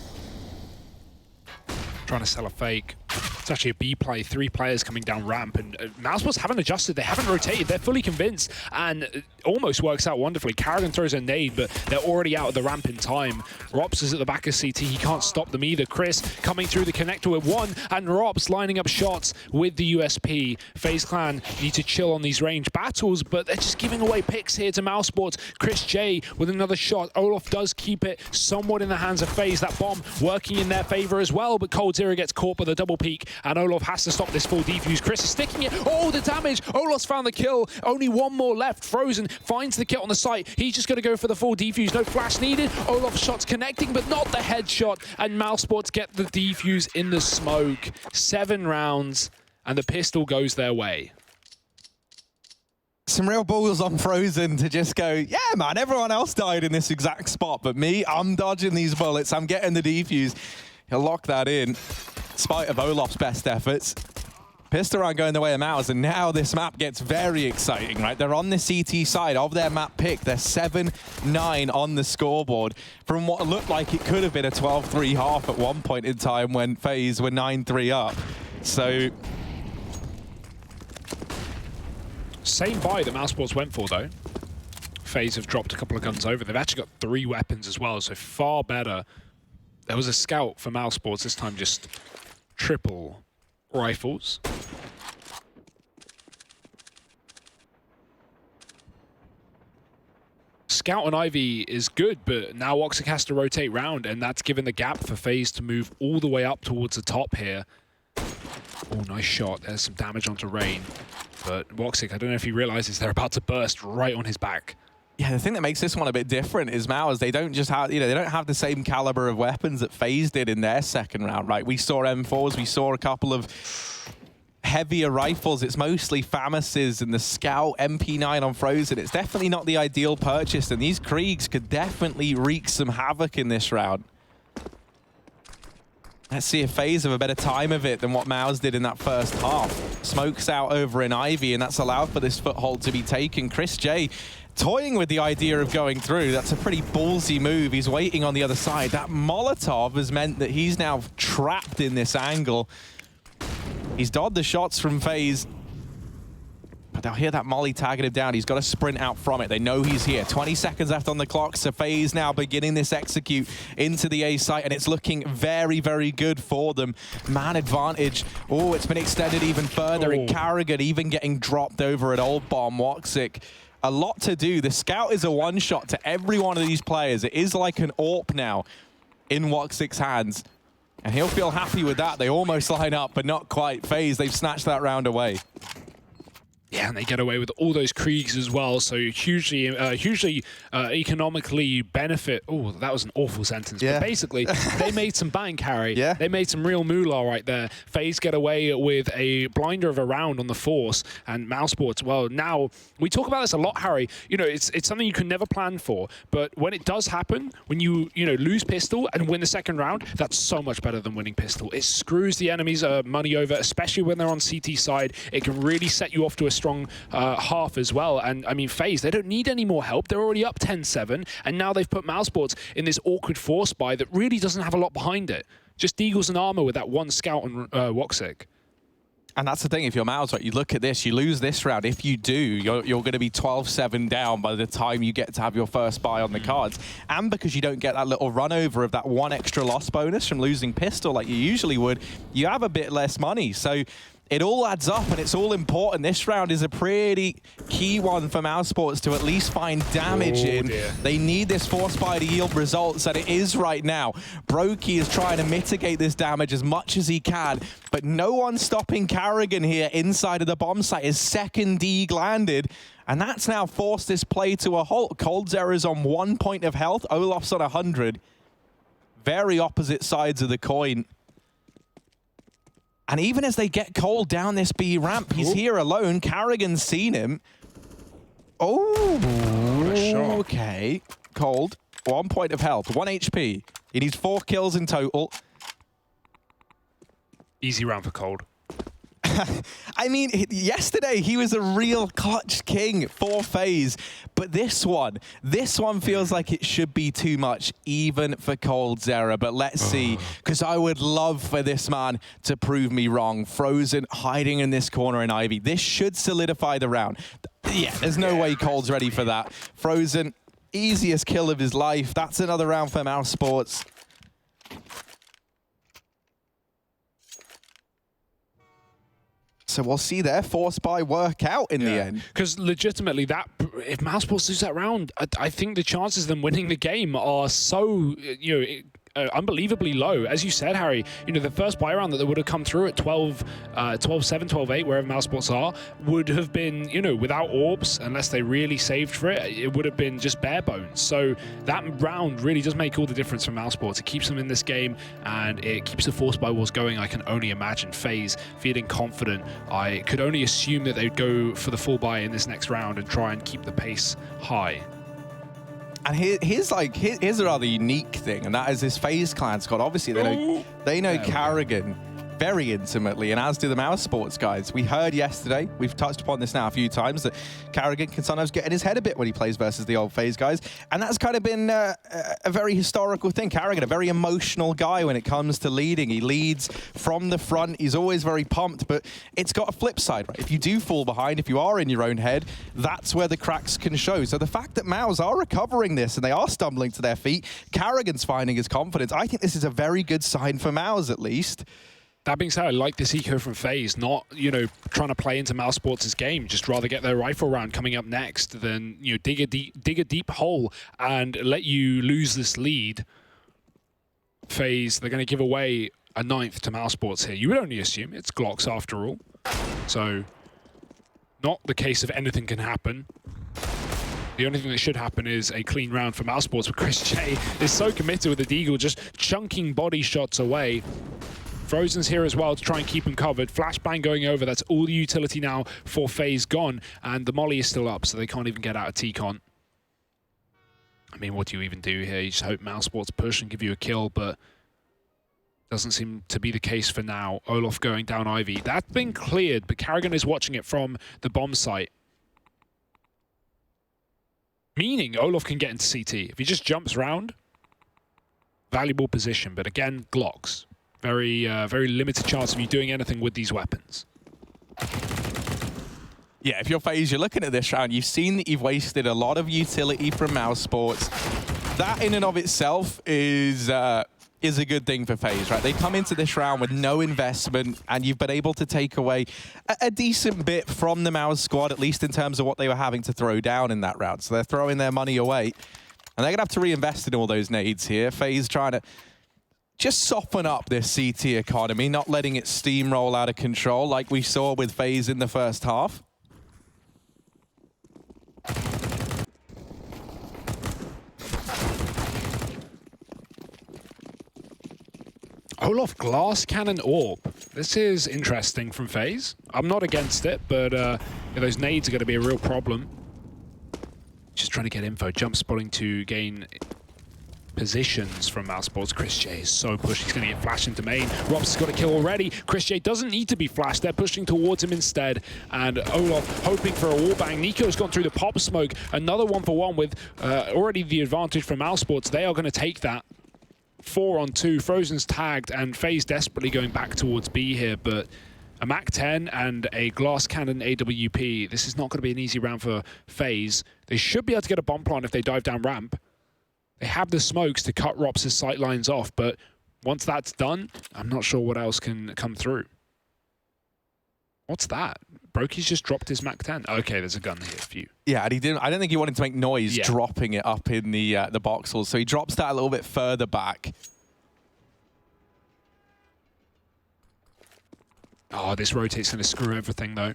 Trying to sell a fake. It's actually a B play, 3 players coming down ramp, and mousesports haven't adjusted, they haven't rotated, they're fully convinced, and it almost works out wonderfully. Carrigan throws a nade, but they're already out of the ramp in time. Rops is at the back of CT, he can't stop them either. Chris coming through the connector with 1, and Rops lining up shots with the USP. FaZe Clan need to chill on these range battles, but they're just giving away picks here to mousesports. Chris J with another shot. Olaf does keep it somewhat in the hands of FaZe. That bomb working in their favor as well, but Cold Zero gets caught by the double peek, and Olaf has to stop this full defuse. Chris is sticking it. Oh, the damage. Olaf's found the kill. Only 1 more left. Frozen finds the kill on the site. He's just going to go for the full defuse. No flash needed. Olaf's shot's connecting, but not the headshot. And mousesports get the defuse in the smoke. 7 rounds, and the pistol goes their way. Some real balls on Frozen to just go, yeah, man, everyone else died in this exact spot, but me, I'm dodging these bullets. I'm getting the defuse. He'll lock that in. Spite of Olaf's best efforts. Pistol round going the way of Mouse, and now this map gets very exciting, right? They're on the CT side of their map pick. They're 7-9 on the scoreboard from what looked like it could have been a 12-3 half at one point in time when FaZe were 9-3 up. So... Same buy that mousesports went for, though. FaZe have dropped a couple of guns over. They've actually got 3 weapons as well, so far better. There was a scout for mousesports, this time just triple rifles. Scout and Ivy is good, but now Woxic has to rotate round, and that's given the gap for FaZe to move all the way up towards the top here. Oh, nice shot. There's some damage onto Rain. But Woxic, I don't know if he realizes they're about to burst right on his back. Yeah, the thing that makes this one a bit different is Mowers, they don't just have, they don't have the same caliber of weapons that FaZe did in their second round, right? We saw M4s, we saw a couple of heavier rifles. It's mostly FAMAS's and the Scout MP9 on Frozen. It's definitely not the ideal purchase, and these Kriegs could definitely wreak some havoc in this round. Let's see if FaZe have a better time of it than what Mouse did in that first half. Smokes out over in Ivy, and that's allowed for this foothold to be taken. Chris J toying with the idea of going through. That's a pretty ballsy move. He's waiting on the other side. That Molotov has meant that he's now trapped in this angle. He's dodged the shots from FaZe, but they'll hear that Molly tagging him down. He's got to sprint out from it. They know he's here. 20 seconds left on the clock, so FaZe now beginning this execute into the A site, and it's looking very, very good for them. Man advantage. Oh, it's been extended even further, and Carrigan even getting dropped over at Old Bomb. Woxic, a lot to do. The Scout is a one-shot to every one of these players. It is like an AWP now in Woxic's hands, and he'll feel happy with that. They almost line up, but not quite. FaZe, they've snatched that round away. Yeah, and they get away with all those Kriegs as well, so hugely economically benefit. Oh, that was an awful sentence. Yeah. But basically, they made some bank, Harry. Yeah. They made some real moolah right there. FaZe get away with a blinder of a round on the Force, and mousesports, well, now, we talk about this a lot, Harry. You know, it's something you can never plan for, but when it does happen, when you lose pistol and win the second round, that's so much better than winning pistol. It screws the enemy's money over, especially when they're on CT side. It can really set you off to a strong half as well. And I mean, FaZe, they don't need any more help. They're already up 10-7, and now they've put mousesports in this awkward force buy that really doesn't have a lot behind it. Just Deagles and armor with that one Scout and Woxic. And that's the thing, if you're Mouse, right, you look at this, you lose this round. If you do, you're going to be 12-7 down by the time you get to have your first buy on the cards. And because you don't get that little run over of that one extra loss bonus from losing pistol like you usually would, you have a bit less money. So it all adds up and it's all important. This round is a pretty key one for mousesports to at least find damage in. Dear. They need this force buy to yield results, and it is right now. Brokey is trying to mitigate this damage as much as he can, but no one's stopping Carrigan here inside of the bomb site. His second Deg landed, and that's now forced this play to a halt. coldzera is on 1 point of health. Olof's on 100. Very opposite sides of the coin. And even as they get Cold down this B ramp, he's here alone. Carrigan's seen him. Oh, okay. Cold, 1 point of health, 1 HP. He needs 4 kills in total. Easy round for Cold. I mean, yesterday he was a real clutch king for FaZe, but this one feels like it should be too much, even for coldzera. But let's see, because I would love for this man to prove me wrong. Frozen hiding in this corner in Ivy. This should solidify the round. Yeah, there's no way Cold's ready for that. Frozen, easiest kill of his life. That's another round for mousesports. So we'll see their force buy work out in the end. Because legitimately, that if mousesports lose that round, I think the chances of them winning the game are so, unbelievably low. As you said, Harry, the first buy round that they would have come through at 12-7, 12-8, wherever mousesports are, would have been, without orbs, unless they really saved for it, it would have been just bare bones. So that round really does make all the difference for mousesports. It keeps them in this game, and it keeps the force buy wars going. I can only imagine FaZe feeling confident. I could only assume that they'd go for the full buy in this next round and try and keep the pace high. And here's a rather unique thing, and that is this FaZe clan squad. Obviously, they know Carrigan very intimately, and as do the mousesports guys. We heard yesterday, we've touched upon this now a few times, that Carrigan can sometimes get in his head a bit when he plays versus the old FaZe guys, and that's kind of been a very historical thing. Carrigan, a very emotional guy when it comes to leading. He leads from the front. He's always very pumped, but it's got a flip side, right? If you do fall behind, if you are in your own head, that's where the cracks can show. So the fact that Mouse are recovering this and they are stumbling to their feet, Carrigan's finding his confidence. I think this is a very good sign for Mouse, at least. That being said, I like this eco from FaZe, not, trying to play into mousesports' game, just rather get their rifle round coming up next than, dig a deep hole and let you lose this lead. FaZe, they're going to give away a 9th to mousesports here. You would only assume it's Glocks after all. So, not the case of anything can happen. The only thing that should happen is a clean round for mousesports, but Chris J is so committed with the Deagle, just chunking body shots away. Frozen's here as well to try and keep him covered. Flashbang going over. That's all the utility now for FaZe gone. And the molly is still up, so they can't even get out of T-Con. I mean, what do you even do here? You just hope mousesports push and give you a kill, but doesn't seem to be the case for now. Olof going down Ivy. That's been cleared, but Carrigan is watching it from the bomb site. Meaning Olof can get into CT. If he just jumps round, valuable position. But again, Glocks. Very limited chance of you doing anything with these weapons. Yeah, if you're FaZe, you're looking at this round, you've seen that you've wasted a lot of utility from mousesports. That in and of itself is a good thing for FaZe, right? They come into this round with no investment, and you've been able to take away a decent bit from the Mouse squad, at least in terms of what they were having to throw down in that round. So they're throwing their money away, and they're going to have to reinvest in all those nades here. FaZe trying to just soften up this CT economy, not letting it steamroll out of control like we saw with FaZe in the first half. Olof glass cannon orb. This is interesting from FaZe. I'm not against it, but those nades are going to be a real problem. Just trying to get info. Jump spotting to gain positions from mousesports. Chris J is so pushed. He's going to get flashed into main. Robs has got a kill already. Chris J doesn't need to be flashed. They're pushing towards him instead. And Olof hoping for a wallbang. Nico's gone through the pop smoke. Another 1-for-1 with already the advantage from mousesports. They are going to take that. 4-on-2. Frozen's tagged, and FaZe desperately going back towards B here, but a MAC-10 and a glass cannon AWP. This is not going to be an easy round for FaZe. They should be able to get a bomb plant if they dive down ramp. They have the smokes to cut Rops' sight lines off, but once that's done, I'm not sure what else can come through. What's that? Brokey's just dropped his Mac 10. Okay, there's a gun here for you. Yeah, and he didn't. I don't think he wanted to make noise dropping it up in the boxhole, so he drops that a little bit further back. Oh, this rotate's going to screw everything, though.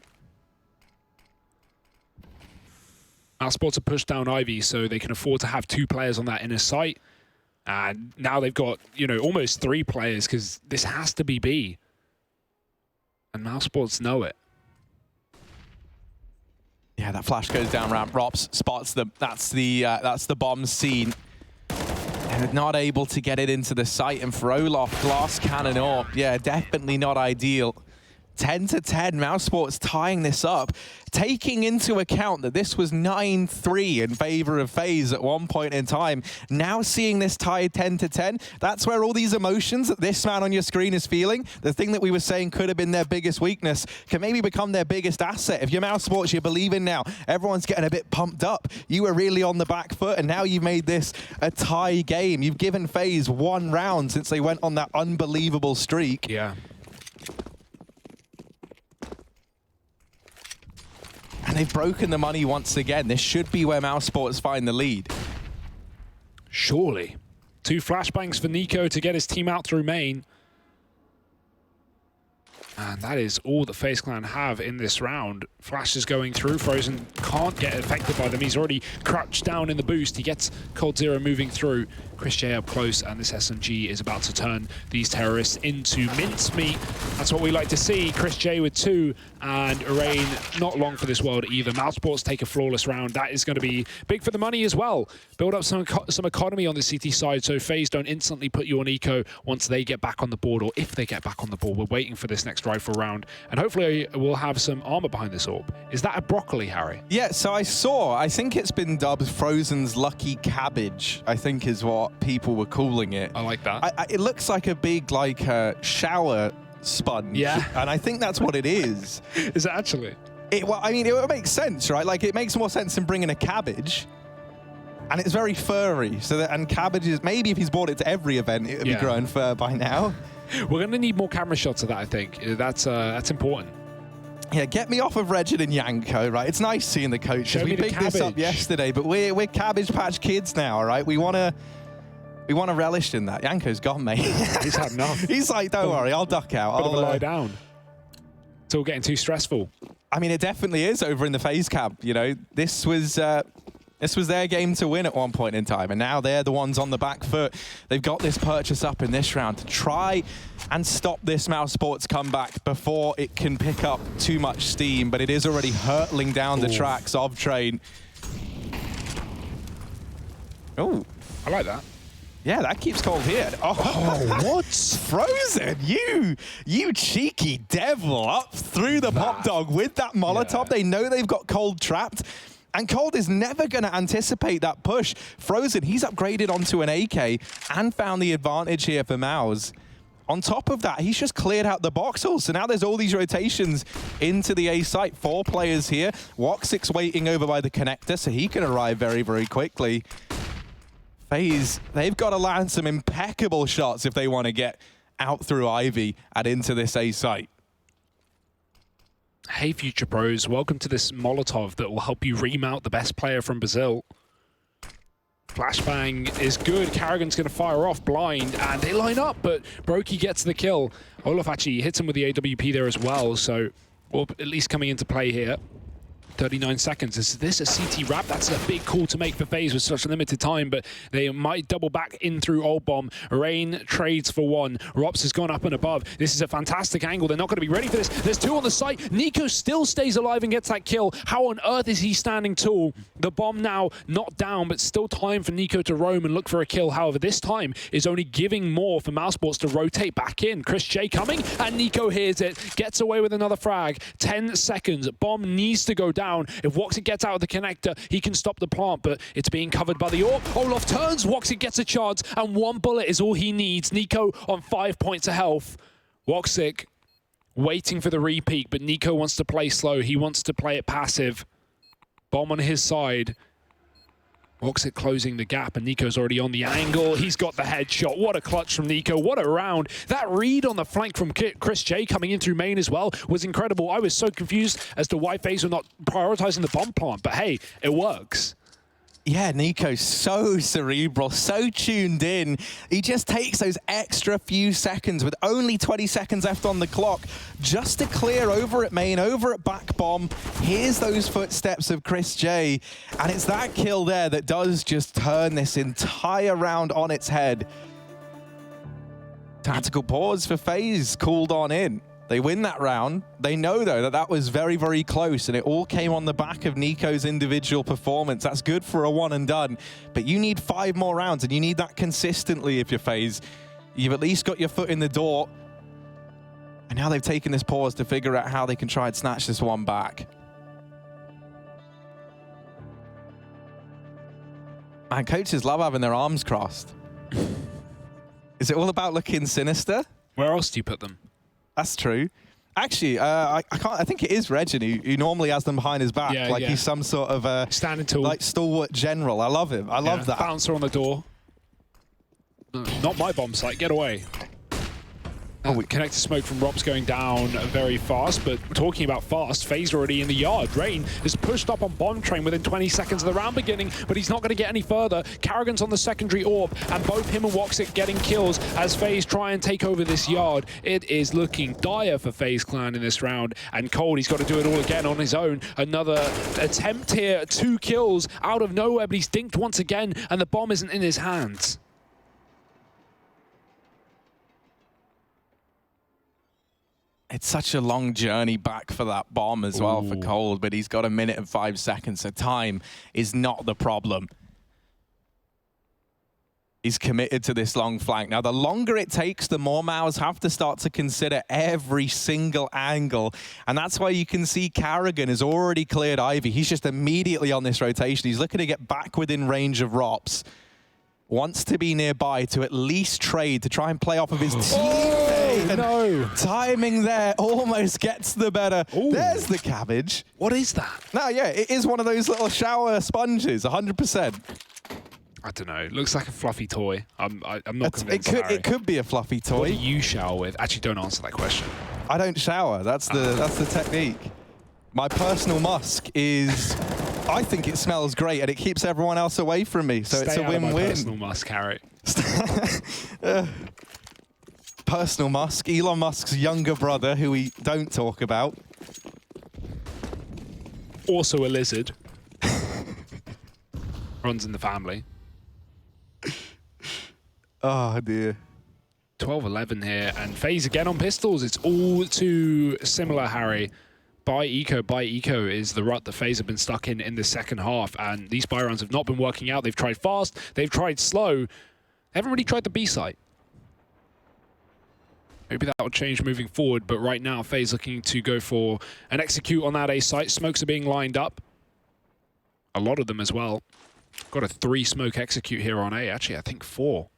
mousesports are pushed down Ivy, so they can afford to have 2 players on that inner site. And now they've got, you know, almost 3 players, because this has to be B. And mousesports know it. Yeah, that flash goes down ramp. Rops spots them. That's the bomb scene. They're not able to get it into the site, and for Olaf, glass cannon up. Yeah, definitely not ideal. 10-10, mousesports tying this up, taking into account that this was 9-3 in favor of FaZe at one point in time. Now seeing this tied 10-10, that's where all these emotions that this man on your screen is feeling, the thing that we were saying could have been their biggest weakness, can maybe become their biggest asset. If you're mousesports, you're believing now. Everyone's getting a bit pumped up. You were really on the back foot, and now you've made this a tie game. You've given FaZe 1 round since they went on that unbelievable streak. Yeah. And they've broken the money once again. This should be where mousesports find the lead. Surely. 2 flashbangs for Nico to get his team out through main. And that is all that FaZe Clan have in this round. Flash is going through. Frozen can't get affected by them. He's already crouched down in the boost. He gets Cold Zero moving through. Chris J up close, and this SMG is about to turn these terrorists into mincemeat. That's what we like to see. Chris J with 2, and Arain not long for this world either. mousesports take a flawless round. That is going to be big for the money as well. Build up some economy on the CT side, so FaZe don't instantly put you on eco once they get back on the board, or if they get back on the board. We're waiting for this next rifle round, and hopefully we'll have some armor behind this orb. Is that a broccoli, Harry? Yeah, so I think it's been dubbed Frozen's Lucky Cabbage, I think is what people were calling it. I like that. It looks like a big, like, shower sponge. Yeah. And I think that's what it is. Is it actually? Well, I mean, it makes sense, right? Like, it makes more sense than bringing a cabbage. And it's very furry. So that, and cabbages, maybe if he's brought it to every event, it would be growing fur by now. We're going to need more camera shots of that, I think. That's important. Yeah, get me off of Regin and Yanko, right? It's nice seeing the coaches. We picked this up yesterday, but we're Cabbage Patch Kids now, all right? We want to relish in that. Yanko's gone, mate. He's had enough. He's like, don't worry, I'll duck out. Bit of a lie down. It's all getting too stressful. I mean, it definitely is over in the FaZe camp. You know, this was their game to win at one point in time, and now they're the ones on the back foot. They've got this purchase up in this round to try and stop this mousesports comeback before it can pick up too much steam, but it is already hurtling down the tracks of Train. Oh, I like that. Yeah, that keeps cold here. Oh, what? Frozen, you cheeky devil, up through the pop dog with that Molotov. Yeah. They know they've got Cold trapped. And Cold is never going to anticipate that push. Frozen, he's upgraded onto an AK and found the advantage here for Mouse. On top of that, he's just cleared out the boxhole. So now there's all these rotations into the A site. 4 players here. Woxic's waiting over by the connector, so he can arrive very, very quickly. FaZe, they've got to land some impeccable shots if they want to get out through Ivy and into this A site. Hey, Future Pros, welcome to this Molotov that will help you remount the best player from Brazil. Flashbang is good. Carrigan's going to fire off blind, and they line up, but Brokey gets the kill. Olaf actually hits him with the AWP there as well, so Orb at least coming into play here. 39 seconds. Is this a CT wrap? That's a big call to make for FaZe with such a limited time, but they might double back in through Old Bomb. Rain trades for 1. Rops has gone up and above. This is a fantastic angle. They're not going to be ready for this. There's 2 on the site. Nico still stays alive and gets that kill. How on earth is he standing tall? The bomb now not down, but still time for Nico to roam and look for a kill. However, this time is only giving more for mousesports to rotate back in. Chris J coming, and Nico hears it. Gets away with another frag. 10 seconds. Bomb needs to go down. If Woxic gets out of the connector, he can stop the plant, but it's being covered by the orb. Olaf turns, Woxic gets a chance, and 1 bullet is all he needs. Nico on 5 points of health. Woxic waiting for the repeat, but Nico wants to play slow. He wants to play it passive. Bomb on his side. Roxic closing the gap, and Nico's already on the angle. He's got the headshot. What a clutch from Nico. What a round. That read on the flank from Chris J coming in through main as well was incredible. I was so confused as to why FaZe were not prioritizing the bomb plant, but hey, it works. Yeah, Nico's so cerebral, so tuned in. He just takes those extra few seconds with only 20 seconds left on the clock just to clear over at main, over at back bomb. Here's those footsteps of Chris J, and it's that kill there that does just turn this entire round on its head. Tactical pause for FaZe, cooled on in. They win that round. They know, though, that that was very, very close, and it all came on the back of Nico's individual performance. That's good for a one and done, but you need 5 more rounds, and you need that consistently if you're FaZe. You've at least got your foot in the door, and now they've taken this pause to figure out how they can try and snatch this one back. Man, coaches love having their arms crossed. Is it all about looking sinister? Where else do you put them? That's true. Actually, I think it is Reggie who normally has them behind his back, like he's some sort of standing tall, like stalwart general. I love him. I love that. Bouncer on the door. Not my bomb site. Get away. Connected smoke from Rops going down very fast, but talking about fast, FaZe already in the yard. Rain is pushed up on bomb train within 20 seconds of the round beginning, but he's not going to get any further. Carrigan's on the secondary orb, and both him and Woxic getting kills as FaZe try and take over this yard. It is looking dire for FaZe Clan in this round, and Cold, he's got to do it all again on his own. Another attempt here, 2 kills out of nowhere, but he's dinked once again, and the bomb isn't in his hands. It's such a long journey back for that bomb as well for Cold, but he's got 1 minute and 5 seconds, so time is not the problem. He's committed to this long flank. Now, the longer it takes, the more Maus have to start to consider every single angle, and that's why you can see Carrigan has already cleared Ivy. He's just immediately on this rotation. He's looking to get back within range of Rops. Wants to be nearby to at least trade to try and play off of his teammate. No. Timing there almost gets the better. Ooh. There's the cabbage. What is that? No, yeah, it is one of those little shower sponges, 100%. I don't know. It looks like a fluffy toy. I'm not convinced. It could be a fluffy toy. What do you shower with? Actually, don't answer that question. I don't shower. That's the technique. My personal musk is, I think it smells great and it keeps everyone else away from me. So it's a win-win. Personal musk, Harry. Personal musk, Elon Musk's younger brother, who we don't talk about. Also a lizard. Runs in the family. Oh dear. 12-11 here, and FaZe again on pistols. It's all too similar, Harry. Buy eco is the rut that FaZe have been stuck in the second half, and these buy rounds have not been working out. They've tried fast, they've tried slow. They haven't really tried the B site. Maybe that will change moving forward, but right now FaZe looking to go for an execute on that A site. Smokes are being lined up. A lot of them as well. Got a 3 smoke execute here on A. Actually, I think 4.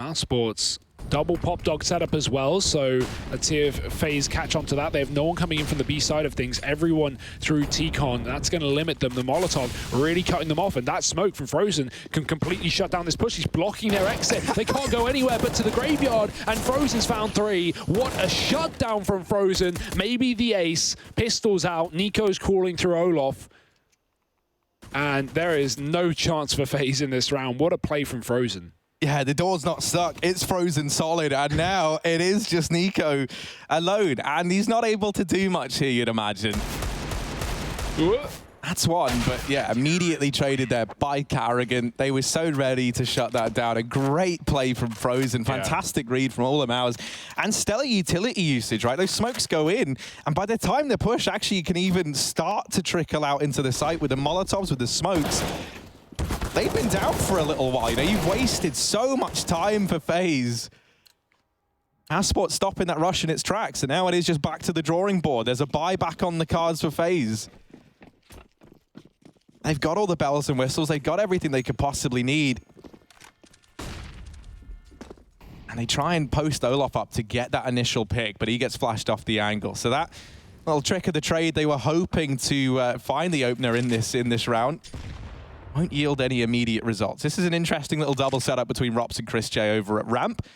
mousesports double pop dog setup as well, so let's see if FaZe catch on to that. They have no one coming in from the B side of things, everyone through T-Con. That's going to limit them. The Molotov really cutting them off, and that smoke from Frozen can completely shut down this push. He's blocking their exit. They can't go anywhere but to the graveyard, and Frozen's found 3. What a shutdown from Frozen. Maybe the ace. Pistols out. Nico's crawling through Olaf. And there is no chance for FaZe in this round. What a play from Frozen. Yeah, the door's not stuck. It's frozen solid, and now it is just Nico alone, and he's not able to do much here, you'd imagine. That's one, but yeah, immediately traded there by Carrigan. They were so ready to shut that down. A great play from Frozen. Fantastic read from all the Maus. And stellar utility usage, right? Those smokes go in, and by the time the push actually can even start to trickle out into the site with the Molotovs, with the smokes, they've been down for a little while. You know, you've wasted so much time for FaZe. mousesports stopping that rush in its tracks, and now it is just back to the drawing board. There's a buy back on the cards for FaZe. They've got all the bells and whistles. They've got everything they could possibly need. And they try and post Olaf up to get that initial pick, but he gets flashed off the angle. So that Well, trick of the trade, they were hoping to find the opener in this round. Won't yield any immediate results. This is an interesting little double setup between Rops and Chris J over at ramp.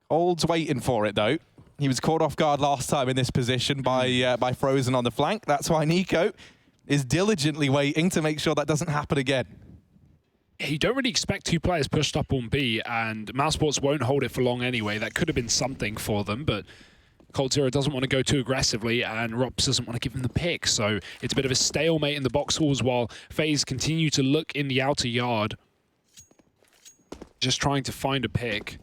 Cold's waiting for it, though. He was caught off guard last time in this position by Frozen on the flank. That's why Nico is diligently waiting to make sure that doesn't happen again. You don't really expect two players pushed up on B, and mousesports won't hold it for long anyway. That could have been something for them, but coldzera doesn't want to go too aggressively, and Rops doesn't want to give him the pick. So it's a bit of a stalemate in the box halls while FaZe continue to look in the outer yard, just trying to find a pick.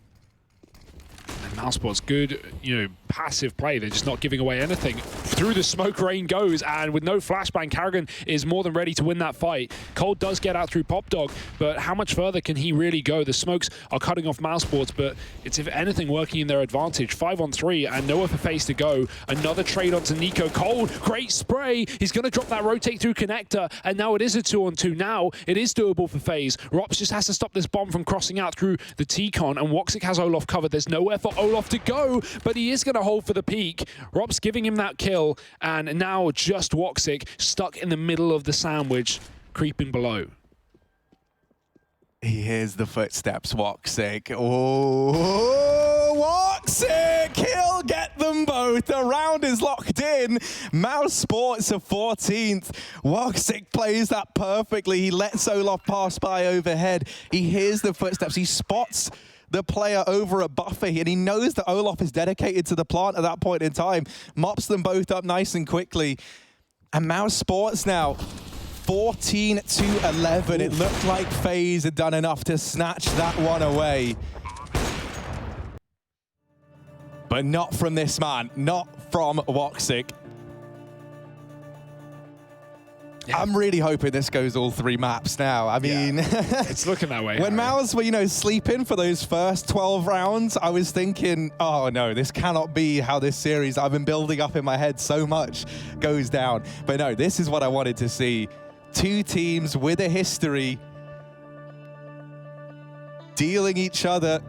And mousesports, good, passive play. They're just not giving away anything. Through the smoke rain goes, and with no flashbang, Karrigan is more than ready to win that fight. Cold does get out through Pop Dog, but how much further can he really go? The smokes are cutting off mousesports, but it's, if anything, working in their advantage. 5 on 3, and nowhere for FaZe to go. Another trade onto Nico. Cold, great spray. He's going to drop that rotate through connector, and now it is a 2 on 2. Now it is doable for FaZe. Rops just has to stop this bomb from crossing out through the T-Con, and Woxic has Olof covered. There's nowhere for Olof to go, but he is going to hold for the peak. Rops giving him that kill, and now just Woxic stuck in the middle of the sandwich, creeping below. He hears the footsteps, Woxic. Oh, Woxic! He'll get them both. The round is locked in. mousesports are 14th. Woxic plays that perfectly. He lets Olof pass by overhead. He hears the footsteps. He spots the player over at Buffy, and he knows that Olof is dedicated to the plant at that point in time. Mops them both up nice and quickly. And mousesports now 14-11. It looked like FaZe had done enough to snatch that one away. But not from this man, not from Woxic. Yeah. I'm really hoping this goes all 3 maps now. I mean, it's looking that way. When Mouse were, sleeping for those first 12 rounds, I was thinking, oh no, this cannot be how this series I've been building up in my head so much goes down. But no, this is what I wanted to see. 2 teams with a history dealing each other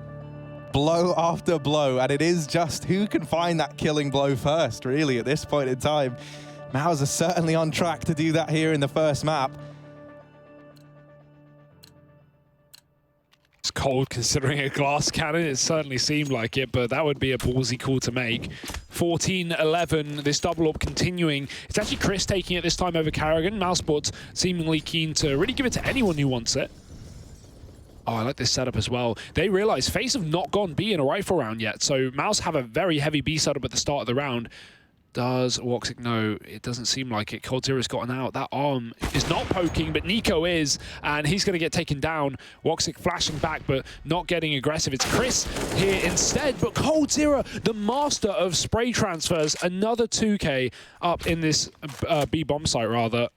blow after blow, and it is just who can find that killing blow first, really, at this point in time. Mouse are certainly on track to do that here in the first map. It's cold considering a glass cannon. It certainly seemed like it, but that would be a ballsy call to make. 14-11, this double up continuing. It's actually Chris taking it this time over Karrigan. mousesports seemingly keen to really give it to anyone who wants it. Oh, I like this setup as well. They realize FaZe have not gone B in a rifle round yet, so Mouse have a very heavy B setup at the start of the round. Does Woxic know? It doesn't seem like it. coldzera's gotten out. That arm is not poking, but Nico is, and he's going to get taken down. Woxic flashing back, but not getting aggressive. It's Chris here instead, but coldzera, the master of spray transfers, another 2K up in this B bomb site, rather.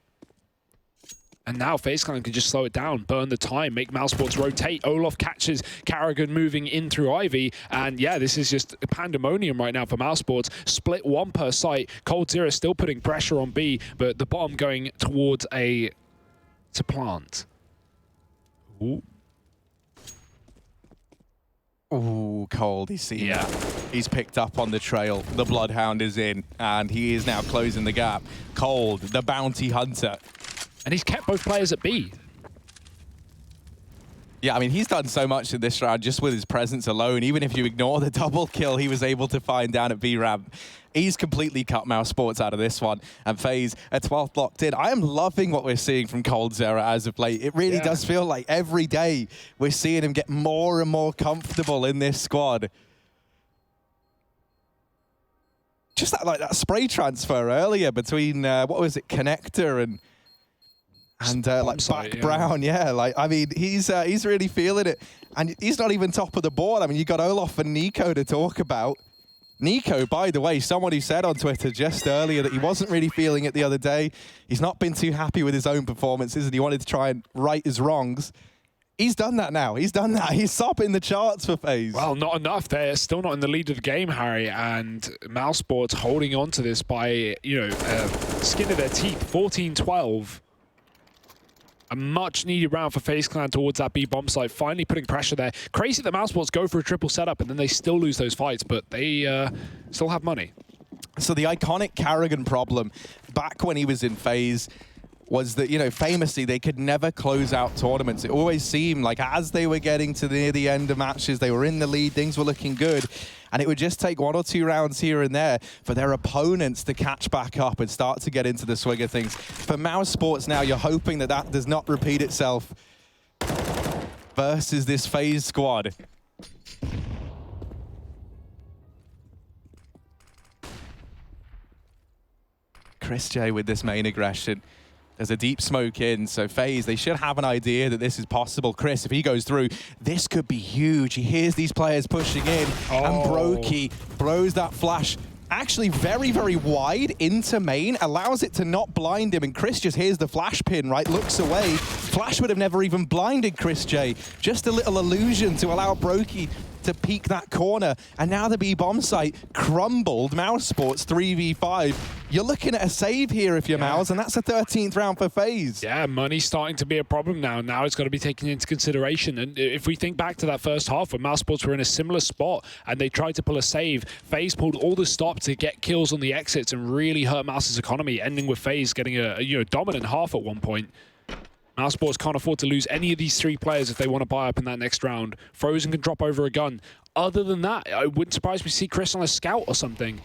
And now FaZe can just slow it down, burn the time, make mousesports rotate. Olof catches Karrigan moving in through Ivy. And yeah, this is just pandemonium right now for mousesports. Split 1 per site. coldzera still putting pressure on B, but the bomb going towards to plant. Ooh. Ooh, Cold, he's seen that. He's picked up on the trail. The Bloodhound is in, and he is now closing the gap. Cold, the bounty hunter. And he's kept both players at B. Yeah, I mean, he's done so much in this round just with his presence alone. Even if you ignore the double kill he was able to find down at B ramp, he's completely cut mousesports out of this one. And FaZe at 12th locked in. I am loving what we're seeing from coldzera as of late. It really does feel like every day we're seeing him get more and more comfortable in this squad. Just that spray transfer earlier between, what was it, Connector and like Back Brown, I mean, he's really feeling it, and he's not even top of the board. I mean, you got Olof and Nico to talk about. Nico, by the way, someone who said on Twitter just earlier that he wasn't really feeling it the other day. He's not been too happy with his own performances, and he wanted to try and right his wrongs. He's done that now. He's done that. He's top in the charts for FaZe. Well, not enough. They're still not in the lead of the game, Harry, and mousesports holding on to this by, skin of their teeth. 14-12. A much-needed round for FaZe Clan towards that B bomb site, finally putting pressure there. Crazy that mousesports go for a triple setup and then they still lose those fights, but they still have money. So the iconic Carrigan problem back when he was in FaZe was that, you know, famously they could never close out tournaments. It always seemed like as they were getting to near the end of matches, they were in the lead, things were looking good, and it would just take 1 or 2 rounds here and there for their opponents to catch back up and start to get into the swing of things. For mousesports now, you're hoping that that does not repeat itself versus this FaZe squad. Chris J with this main aggression. There's a deep smoke in, so FaZe, they should have an idea that this is possible. Chris, if he goes through, this could be huge. He hears these players pushing in, and Brokey blows that flash actually very, very wide into main, allows it to not blind him, and Chris just hears the flash pin, right, looks away. Flash would have never even blinded Chris J. Just a little illusion to allow Brokey to peek that corner, and now the B-bomb site crumbled. mousesports 3v5. You're looking at a save here if you're Mouse, and that's a 13th round for FaZe. Yeah, money's starting to be a problem now. Now it's got to be taken into consideration. And if we think back to that first half, when mousesports were in a similar spot and they tried to pull a save, FaZe pulled all the stop to get kills on the exits and really hurt Mouse's economy, ending with FaZe getting a dominant half at one point. mousesports can't afford to lose any of these 3 players if they want to buy up in that next round. Frozen can drop over a gun. Other than that, it wouldn't surprise me to see Chris on a scout or something.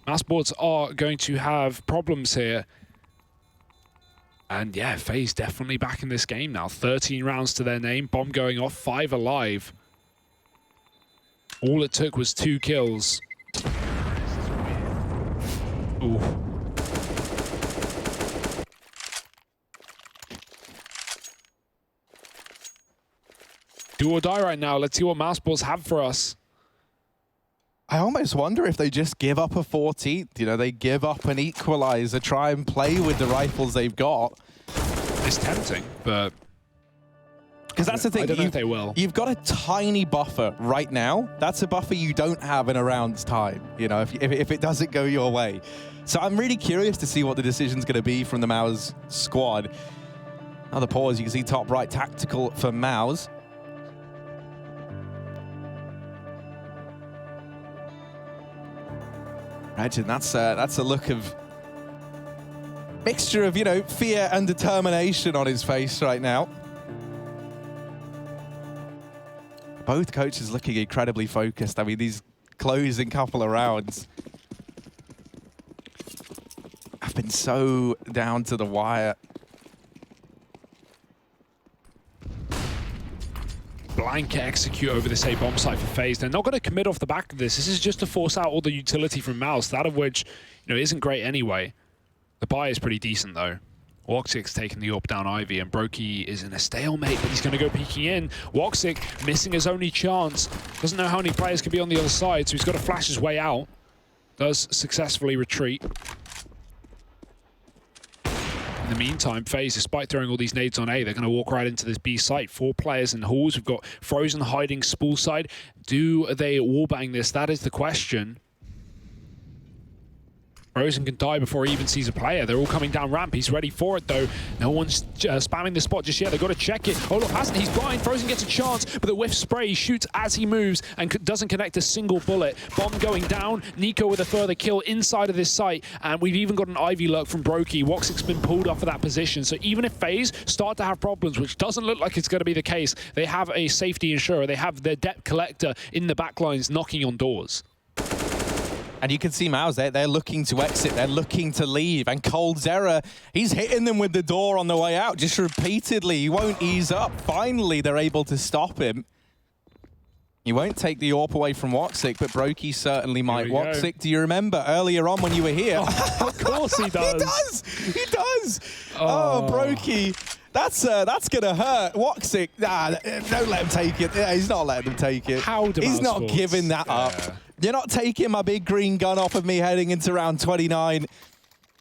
mousesports are going to have problems here. And yeah, FaZe definitely back in this game now. 13 rounds to their name. Bomb going off, 5 alive. All it took was 2 kills. Ooh. Do or die right now. Let's see what mousesports have for us. I almost wonder if they just give up a 14th. You know, they give up an equalizer, try and play with the rifles they've got. It's tempting, but... Because that's the thing. I don't know if they will. You've got a tiny buffer right now. That's a buffer you don't have in a round's time, you know, if it doesn't go your way. So I'm really curious to see what the decision's going to be from the Mouse squad. Another pause, you can see top right, tactical for Mouse. Imagine that's a look of mixture of, you know, fear and determination on his face right now. Both coaches looking incredibly focused. I mean, these closing couple of rounds have been so down to the wire. Blanket execute over this A-bomb site for FaZe. They're not going to commit off the back of this. This is just to force out all the utility from Mouse, that of which, you know, isn't great anyway. The buy is pretty decent, though. Woxic's taking the AWP down Ivy, and Brokey is in a stalemate, but he's going to go peeking in. Woxic missing his only chance. Doesn't know how many players could be on the other side, so he's got to flash his way out. Does successfully retreat. In the meantime, FaZe, despite throwing all these nades on A, they're going to walk right into this B site. 4 players in halls. We've got Frozen hiding spool side. Do they wallbang this? That is the question. Frozen can die before he even sees a player. They're all coming down ramp. He's ready for it, though. No one's spamming the spot just yet. They've got to check it. Oh, look, hasn't. He's blind. Frozen gets a chance, but the whiff spray, he shoots as he moves and doesn't connect a single bullet. Bomb going down. Nico with a further kill inside of this site, and we've even got an Ivy lurk from Brokey. Woxic's been pulled off of that position, so even if FaZe start to have problems, which doesn't look like it's going to be the case, they have a safety insurer. They have their debt collector in the backlines knocking on doors. And you can see Mouse, they're looking to exit, they're looking to leave. And coldzera, he's hitting them with the door on the way out, just repeatedly. He won't ease up. Finally, they're able to stop him. He won't take the AWP away from Woxic, but Brokey certainly might. Woxic, do you remember earlier on when you were here? Oh, of course he does. He does. Oh, Brokey. That's gonna hurt. Woxic, don't let him take it. Yeah, he's not letting him take it. He's not giving that up. You're not taking my big green gun off of me heading into round 29.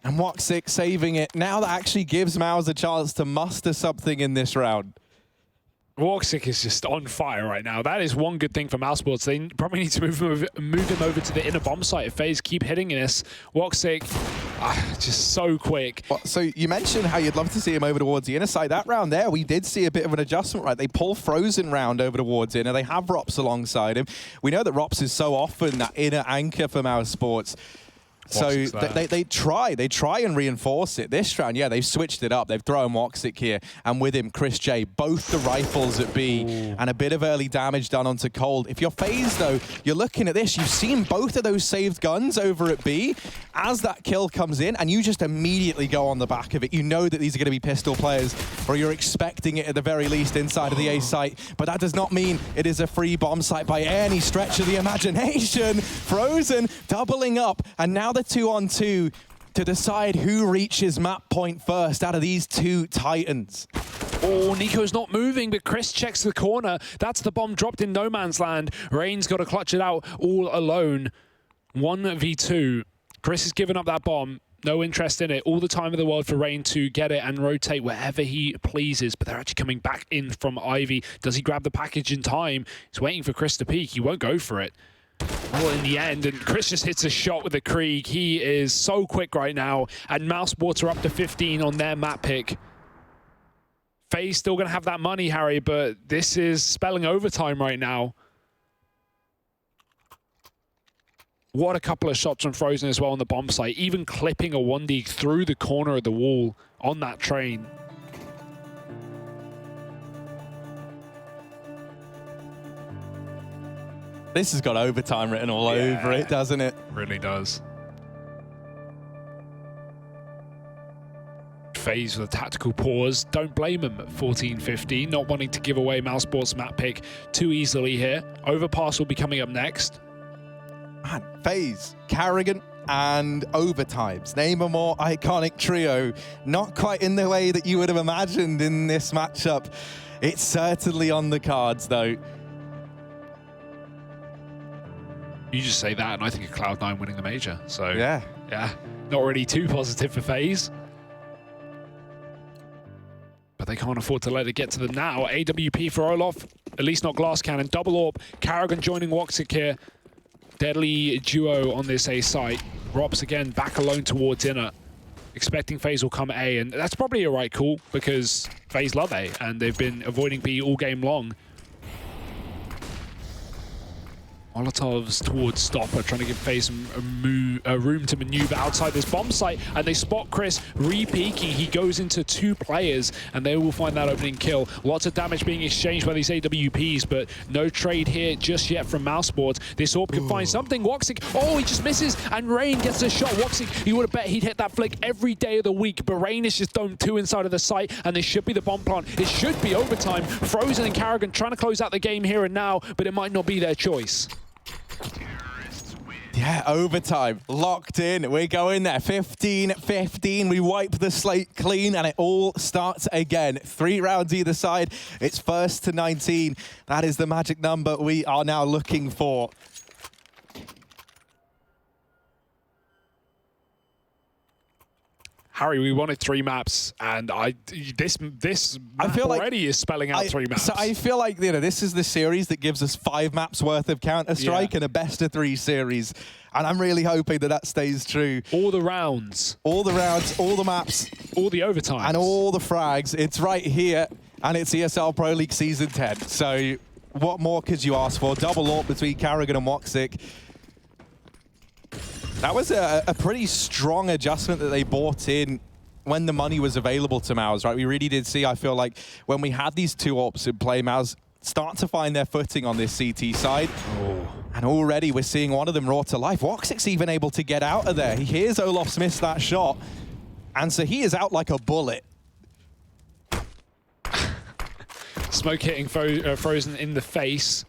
And Woxic saving it. Now that actually gives Mouse a chance to muster something in this round. Woxic is just on fire right now. That is one good thing for mousesports. They probably need to move him over to the inner bomb site if FaZe keep hitting this. Woxic, just so quick. Well, so you mentioned how you'd love to see him over towards the inner side. That round there, we did see a bit of an adjustment, right? They pull Frozen round over towards inner. They have Rops alongside him. We know that Rops is so often that inner anchor for mousesports. So they try and reinforce it. This round, yeah, they've switched it up. They've thrown Woxic here, and with him, Chris J. Both the rifles at B, and a bit of early damage done onto Cold. If you're FaZe, though, you're looking at this. You've seen both of those saved guns over at B. As that kill comes in, and you just immediately go on the back of it. You know that these are going to be pistol players, or you're expecting it at the very least inside of the A site. But that does not mean it is a free bomb site by any stretch of the imagination. Frozen doubling up, and now the 2-on-2 to decide who reaches map point first out of these two Titans. Oh, Nico's not moving, but Chris checks the corner. That's the bomb dropped in no man's land. Rain's got to clutch it out all alone. 1v2. Chris has given up that bomb. No interest in it. All the time in the world for Rain to get it and rotate wherever he pleases. But they're actually coming back in from Ivy. Does he grab the package in time? He's waiting for Chris to peek. He won't go for it. Well, in the end, and Chris just hits a shot with the Krieg. He is so quick right now. And mousesports are up to 15 on their map pick. FaZe still going to have that money, Harry, but this is spelling overtime right now. What a couple of shots from Frozen as well on the bomb site, even clipping a 1D through the corner of the wall on that train. This has got overtime written all over it, doesn't it? Really does. FaZe with a tactical pause. Don't blame him at 14-15, not wanting to give away mousesports map pick too easily here. Overpass will be coming up next. Man, FaZe, Karrigan, and overtimes. Name a more iconic trio. Not quite in the way that you would have imagined in this matchup. It's certainly on the cards, though. You just say that, and I think of Cloud9 winning the major. So yeah, not really too positive for FaZe. But they can't afford to let it get to them now. AWP for Olof, at least not Glass Cannon. Double AWP, Karrigan joining Woxic here. Deadly duo on this A site. Robs again back alone towards Inner. Expecting FaZe will come A, and that's probably a right call because FaZe love A, and they've been avoiding B all game long. Molotovs towards Stopper, trying to give FaZe some room to maneuver outside this bomb site, and they spot Chris re-peeking. He goes into two players, and they will find that opening kill. Lots of damage being exchanged by these AWPs, but no trade here just yet from mousesports. This AWP can find something. Woxic, oh, he just misses, and Rain gets a shot. Woxic, you would have bet he'd hit that flick every day of the week, but Rain is just domed two inside of the site, and this should be the bomb plant. It should be overtime. Frozen and Karrigan trying to close out the game here and now, but it might not be their choice. Yeah, overtime, locked in. We're going there, 15-15. We wipe the slate clean, and it all starts again. 3 rounds either side. It's first to 19. That is the magic number we are now looking for. Harry, we wanted 3 maps, and this map already is spelling out 3 maps. So I feel like, you know, this is the series that gives us 5 maps worth of Counter-Strike and a best-of-3 series. And I'm really hoping that that stays true. All the rounds. All the rounds, all the maps. All the overtimes. And all the frags. It's right here, and it's ESL Pro League Season 10. So what more could you ask for? Double AWP between Karrigan and Woxic. That was a pretty strong adjustment that they brought in when the money was available to Mouse, right? We really did see, I feel like, when we had these 2 AWPs in play, Mouse start to find their footing on this CT side. And already we're seeing one of them raw to life. Woxic's even able to get out of there. He hears Olof's missed that shot, and so he is out like a bullet. Smoke hitting Frozen in the face.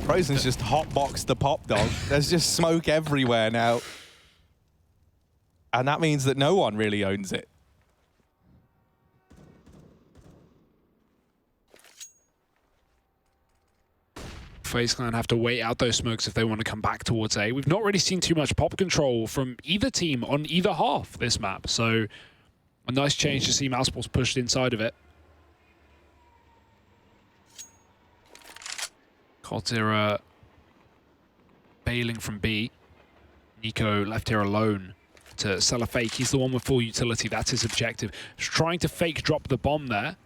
Frozen's just hotboxed the pop dog. There's just smoke everywhere now. And that means that no one really owns it. FaZe Clan have to wait out those smokes if they want to come back towards A. We've not really seen too much pop control from either team on either half this map, so a nice change to see mousesports pushed inside of it. Coltera bailing from B. Nico left here alone to sell a fake. He's the one with full utility. That's his objective. He's trying to fake drop the bomb there.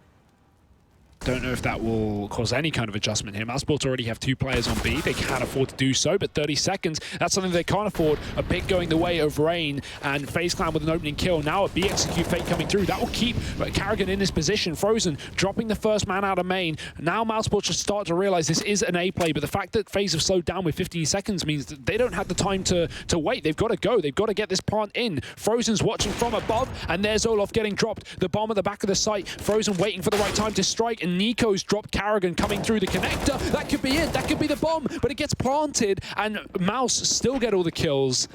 Don't know if that will cause any kind of adjustment here. mousesports already have 2 players on B. They can afford to do so, but 30 seconds, that's something they can't afford. A pick going the way of Rain, and FaZe Clan with an opening kill. Now a B execute fake coming through. That will keep Karrigan in this position. Frozen dropping the first man out of main. Now mousesports just start to realize this is an A play, but the fact that FaZe have slowed down with 15 seconds means that they don't have the time to wait. They've got to go. They've got to get this plant in. Frozen's watching from above, and there's Olof getting dropped. The bomb at the back of the site. Frozen waiting for the right time to strike, and Nico's dropped Karrigan coming through the connector. That could be it. That could be the bomb, but it gets planted, and Mouse still get all the kills.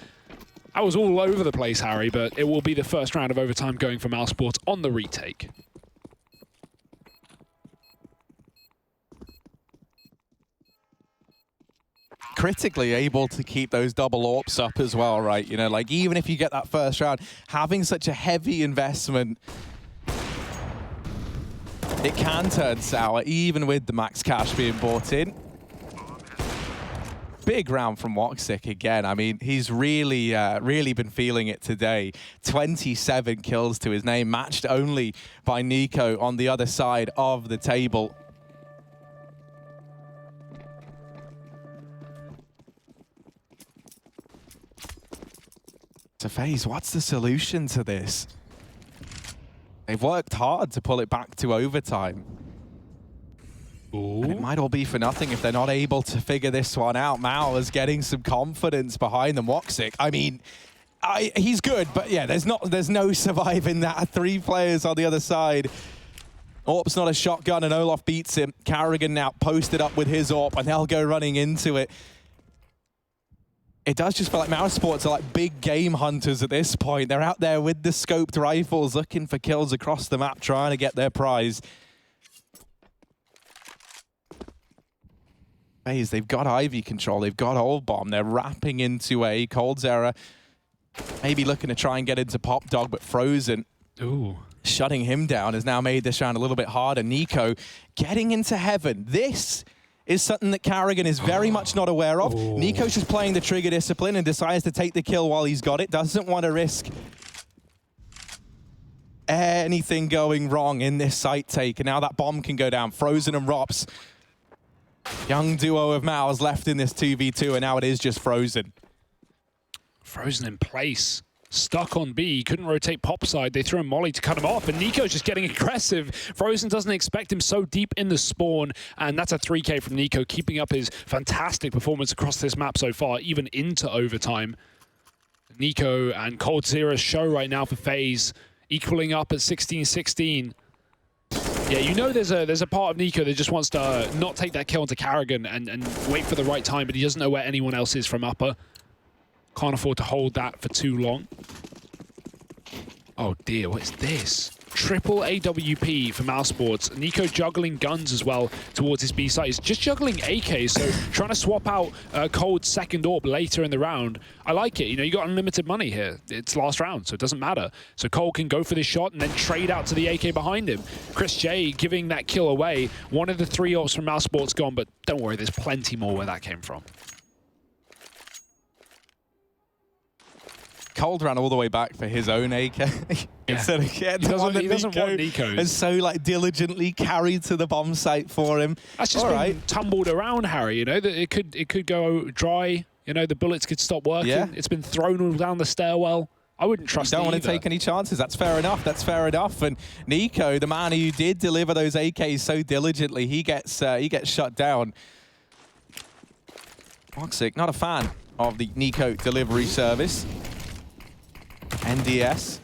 I was all over the place, Harry, but it will be the first round of overtime going for mousesports on the retake. Critically able to keep those double AWPs up as well, right? You know, like even if you get that first round, having such a heavy investment, it can turn sour, even with the max cash being bought in. Big round from Woxic again. I mean, he's really been feeling it today. 27 kills to his name, matched only by Nico on the other side of the table. So FaZe, what's the solution to this? They've worked hard to pull it back to overtime. Ooh. And it might all be for nothing if they're not able to figure this one out. Mao is getting some confidence behind them. Woxic, I mean, he's good, but yeah, there's no surviving that. 3 players on the other side. AWP's not a shotgun, and Olof beats him. Karrigan now posted up with his AWP, and they'll go running into it. It does just feel like mousesports are like big game hunters at this point. They're out there with the scoped rifles looking for kills across the map, trying to get their prize. FaZe, they've got Ivy control, they've got Old Bomb, they're wrapping into a Cold Zera. Maybe looking to try and get into Pop Dog, but Frozen. Ooh. Shutting him down has now made this round a little bit harder. Nico getting into heaven. This is something that Karrigan is very much not aware of. Oh. Nico's just playing the trigger discipline and decides to take the kill while he's got it. Doesn't want to risk anything going wrong in this site take. And now that bomb can go down. Frozen and Rops. Young duo of Maus left in this 2v2, and now it is just Frozen. Frozen in place. Stuck on B, couldn't rotate pop side. They threw a molly to cut him off, and Nico's just getting aggressive. Frozen doesn't expect him so deep in the spawn, and that's a 3K from Nico, keeping up his fantastic performance across this map so far, even into overtime. Nico and Cold Zera's show right now for FaZe, equaling up at 16-16. Yeah, you know there's a part of Nico that just wants to not take that kill into Karrigan and wait for the right time, but he doesn't know where anyone else is from upper. Can't afford to hold that for too long. Oh dear, what's this? Triple AWP for mousesports. Nico juggling guns as well towards his B site. He's just juggling AK, so trying to swap out Cold's second AWP later in the round. I like it. You know, you got unlimited money here. It's last round, so it doesn't matter. So Cold can go for this shot and then trade out to the AK behind him. Chris J giving that kill away. One of the 3 AWPs from mousesports gone, but don't worry, there's plenty more where that came from. Cold ran all the way back for his own AK. Instead of getting the one that Nico has so like diligently carried to the bomb site for him. That's just been tumbled around, Harry. You know that it could go dry. You know the bullets could stop working. Yeah. It's been thrown all down the stairwell. I wouldn't trust. You don't want to take any chances. That's fair enough. That's fair enough. And Nico, the man who did deliver those AKs so diligently, he gets shut down. Woxic, not a fan of the Nico delivery service. NDS.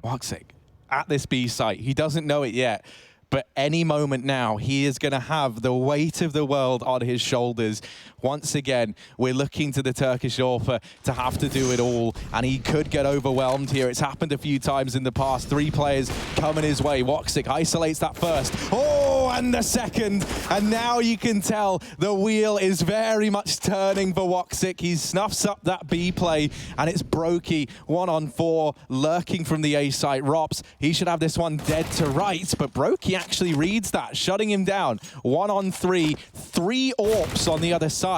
Woxic at this B site. He doesn't know it yet, but any moment now, he is going to have the weight of the world on his shoulders. Once again, we're looking to the Turkish AWPer to have to do it all, and he could get overwhelmed here. It's happened a few times in the past. 3 players coming his way. Woxic isolates that first. Oh, and the second. And now you can tell the wheel is very much turning for Woxic. He snuffs up that B play, and it's Brokey, 1-on-4, lurking from the A site. Rops, he should have this one dead to rights, but Brokey actually reads that, shutting him down. 1-on-3, 3 AWPs on the other side.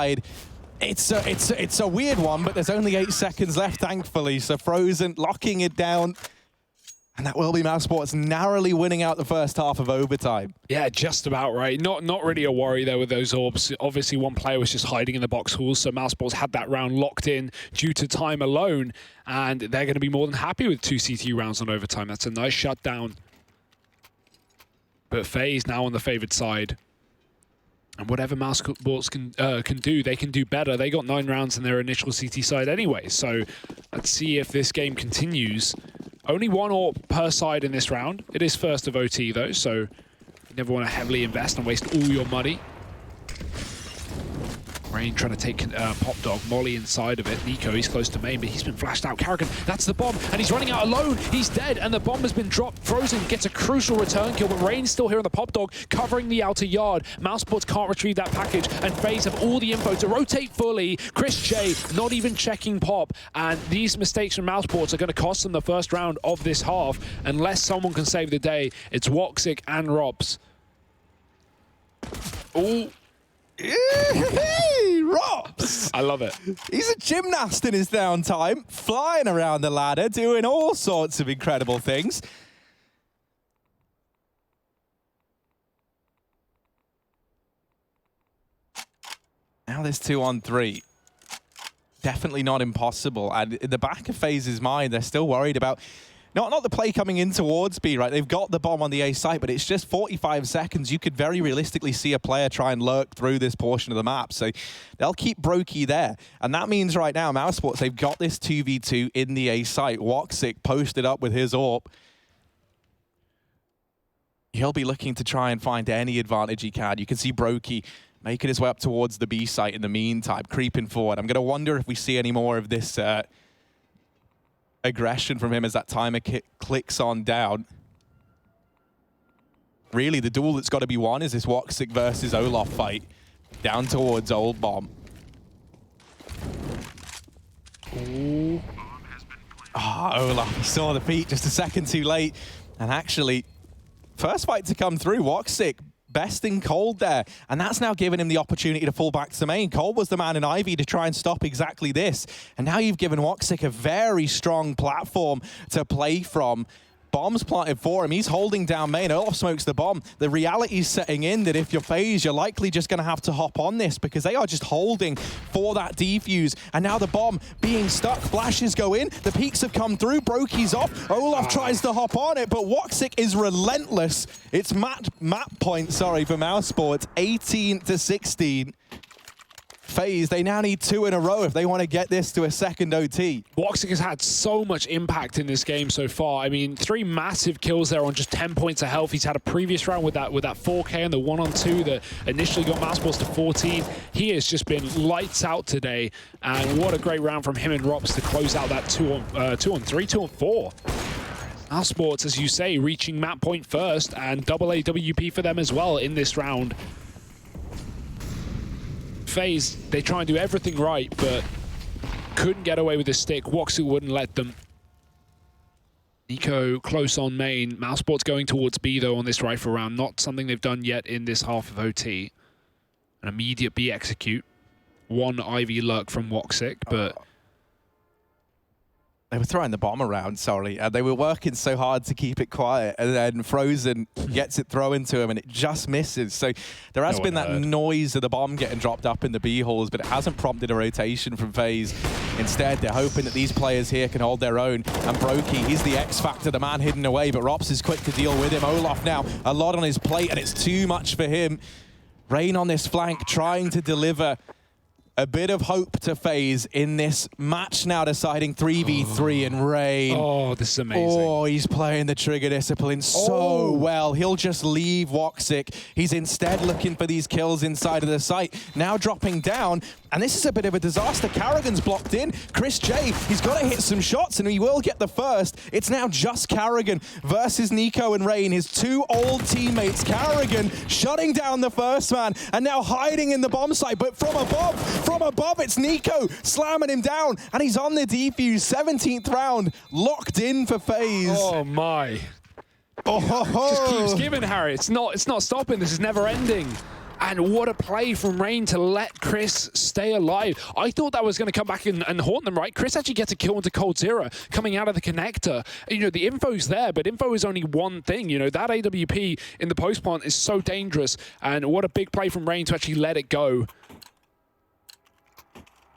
It's a weird one, but there's only 8 seconds left, thankfully. So Frozen locking it down. And that will be mousesports narrowly winning out the first half of overtime. Yeah, just about right. Not really a worry there with those orbs. Obviously, one player was just hiding in the box halls, so mousesports had that round locked in due to time alone, and they're going to be more than happy with 2 CT rounds on overtime. That's a nice shutdown. But FaZe now on the favored side. And whatever mousesports can do, they can do better. They got 9 rounds in their initial CT side anyway, so let's see if this game continues. Only 1 AWP per side in this round. It is first of OT though, so you never want to heavily invest and waste all your money. Rain trying to take Pop Dog, Molly inside of it. Nico, he's close to main, but he's been flashed out. Karrigan, that's the bomb, and he's running out alone. He's dead, and the bomb has been dropped. Frozen gets a crucial return kill, but Rain's still here on the Pop Dog, covering the outer yard. mousesports can't retrieve that package, and FaZe have all the info to rotate fully. Chris J not even checking Pop, and these mistakes from mousesports are going to cost them the first round of this half. Unless someone can save the day, it's Woxic and Robs. Ooh. Robs! I love it. He's a gymnast in his downtime, flying around the ladder, doing all sorts of incredible things. Now there's 2-on-3. Definitely not impossible. And in the back of FaZe's mind, they're still worried about not the play coming in towards B, right? They've got the bomb on the A site, but it's just 45 seconds. You could very realistically see a player try and lurk through this portion of the map. So they'll keep Brokey there. And that means right now, mousesports, they've got this 2v2 in the A site. Woxic posted up with his AWP. He'll be looking to try and find any advantage he can. You can see Brokey making his way up towards the B site in the meantime, creeping forward. I'm going to wonder if we see any more of this aggression from him as that timer clicks on down. Really, the duel that's got to be won is this Woxic versus Olaf fight down towards Old Bomb. Ooh. Olaf, he saw the feet just a second too late. And actually, first fight to come through, Woxic besting Cold there, and that's now given him the opportunity to fall back to main. Cold was the man in Ivy to try and stop exactly this, and now you've given Woxic a very strong platform to play from. Bomb's planted for him. He's holding down main. Olaf smokes the bomb. The reality's setting in that if you're FaZe, you're likely just going to have to hop on this because they are just holding for that defuse. And now the bomb being stuck. Flashes go in. The peaks have come through. Brokey's off. Olaf tries to hop on it, but Woxic is relentless. It's map point, sorry, for mousesports. 18-16. FaZe, they now need 2 in a row if they want to get this to a second OT. Woxic has had so much impact in this game so far. I mean, 3 massive kills there on just 10 points of health. He's had a previous round with that 4K and the 1-on-2 that initially got mousesports to 14. He has just been lights out today, and what a great round from him and Robs to close out that 2-on-3, 2-on-4. mousesports, as you say, reaching map point first, and double AWP for them as well in this round. FaZe, they try and do everything right, but couldn't get away with the stick. Woxic wouldn't let them. Nico close on main. mousesports going towards B, though, on this rifle round. Not something they've done yet in this half of OT. An immediate B execute. 1 Ivy lurk from Woxic, but... They were throwing the bomb around, sorry. They were working so hard to keep it quiet, and then Frozen gets it thrown to him, and it just misses. So there has been that noise of the bomb getting dropped up in the B halls, but it hasn't prompted a rotation from FaZe. Instead, they're hoping that these players here can hold their own. And Brokey, he's the X factor, the man hidden away, but Rops is quick to deal with him. Olaf now, a lot on his plate, and it's too much for him. Rain on this flank, trying to deliver a bit of hope to FaZe in this match now, deciding 3v3, and Rain. Oh, this is amazing. Oh, he's playing the trigger discipline so well. He'll just leave Woxic. He's instead looking for these kills inside of the site. Now dropping down, and this is a bit of a disaster. Karrigan's blocked in. Chris J, he's got to hit some shots, and he will get the first. It's now just Karrigan versus Nico and Rain, his 2 old teammates. Karrigan shutting down the first man, and now hiding in the bomb site, but from above, it's Nico slamming him down, and he's on the defuse. 17th round, locked in for FaZe. Oh my. Oh, Just keeps giving, Harry. It's not stopping. This is never ending. And what a play from Rain to let Chris stay alive. I thought that was going to come back and haunt them, right? Chris actually gets a kill into Cold Zero coming out of the connector. You know, the info's there, but info is only one thing. You know, that AWP in the post plant is so dangerous. And what a big play from Rain to actually let it go.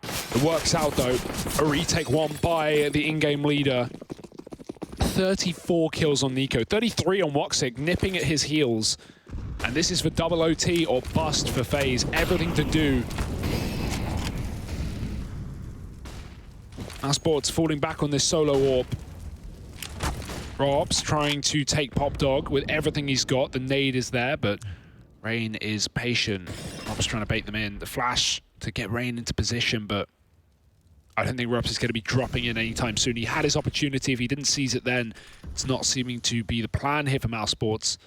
It works out, though. A retake one by the in-game leader. 34 kills on Nico, 33 on Woxic, nipping at his heels. And this is for double OT or bust for FaZe. Everything to do. mousesports falling back on this solo orb. Rob's trying to take Pop Dog with everything he's got. The nade is there, but Rain is patient. Rob's trying to bait them in. The flash to get Rain into position, but I don't think Robs is going to be dropping in anytime soon. He had his opportunity. If he didn't seize it then, it's not seeming to be the plan here for mousesports.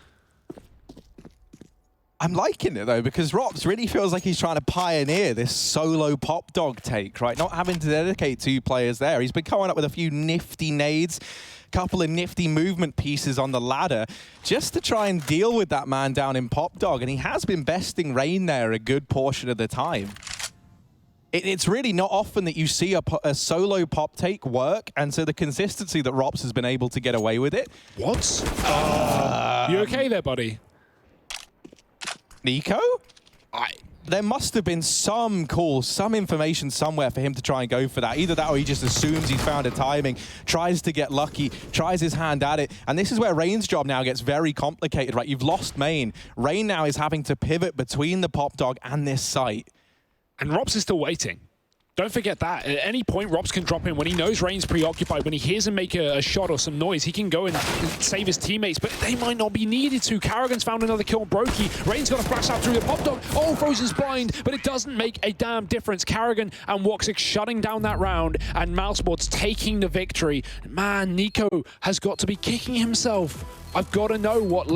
I'm liking it, though, because Rops really feels like he's trying to pioneer this solo Pop Dog take, right? Not having to dedicate 2 players there. He's been coming up with a few nifty nades, couple of nifty movement pieces on the ladder, just to try and deal with that man down in Pop Dog. And he has been besting Rain there a good portion of the time. It's really not often that you see a solo pop take work, and so the consistency that Rops has been able to get away with it. What? You okay there, buddy? Nico? There must have been some call, some information somewhere for him to try and go for that. Either that or he just assumes he's found a timing, tries to get lucky, tries his hand at it. And this is where Rain's job now gets very complicated, right? You've lost main. Rain now is having to pivot between the Pop Dog and this site. And Robs is still waiting. Don't forget that. At any point, Robs can drop in. When he knows Rain's preoccupied, when he hears him make a shot or some noise, he can go and save his teammates, but they might not be needed to. Karrigan's found another kill on Brokey. Rain's got a flash out through the Pop Dog. Oh, Frozen's blind, but it doesn't make a damn difference. Karrigan and Woxic shutting down that round, and mousesports taking the victory. Man, Nico has got to be kicking himself. I've got to know what led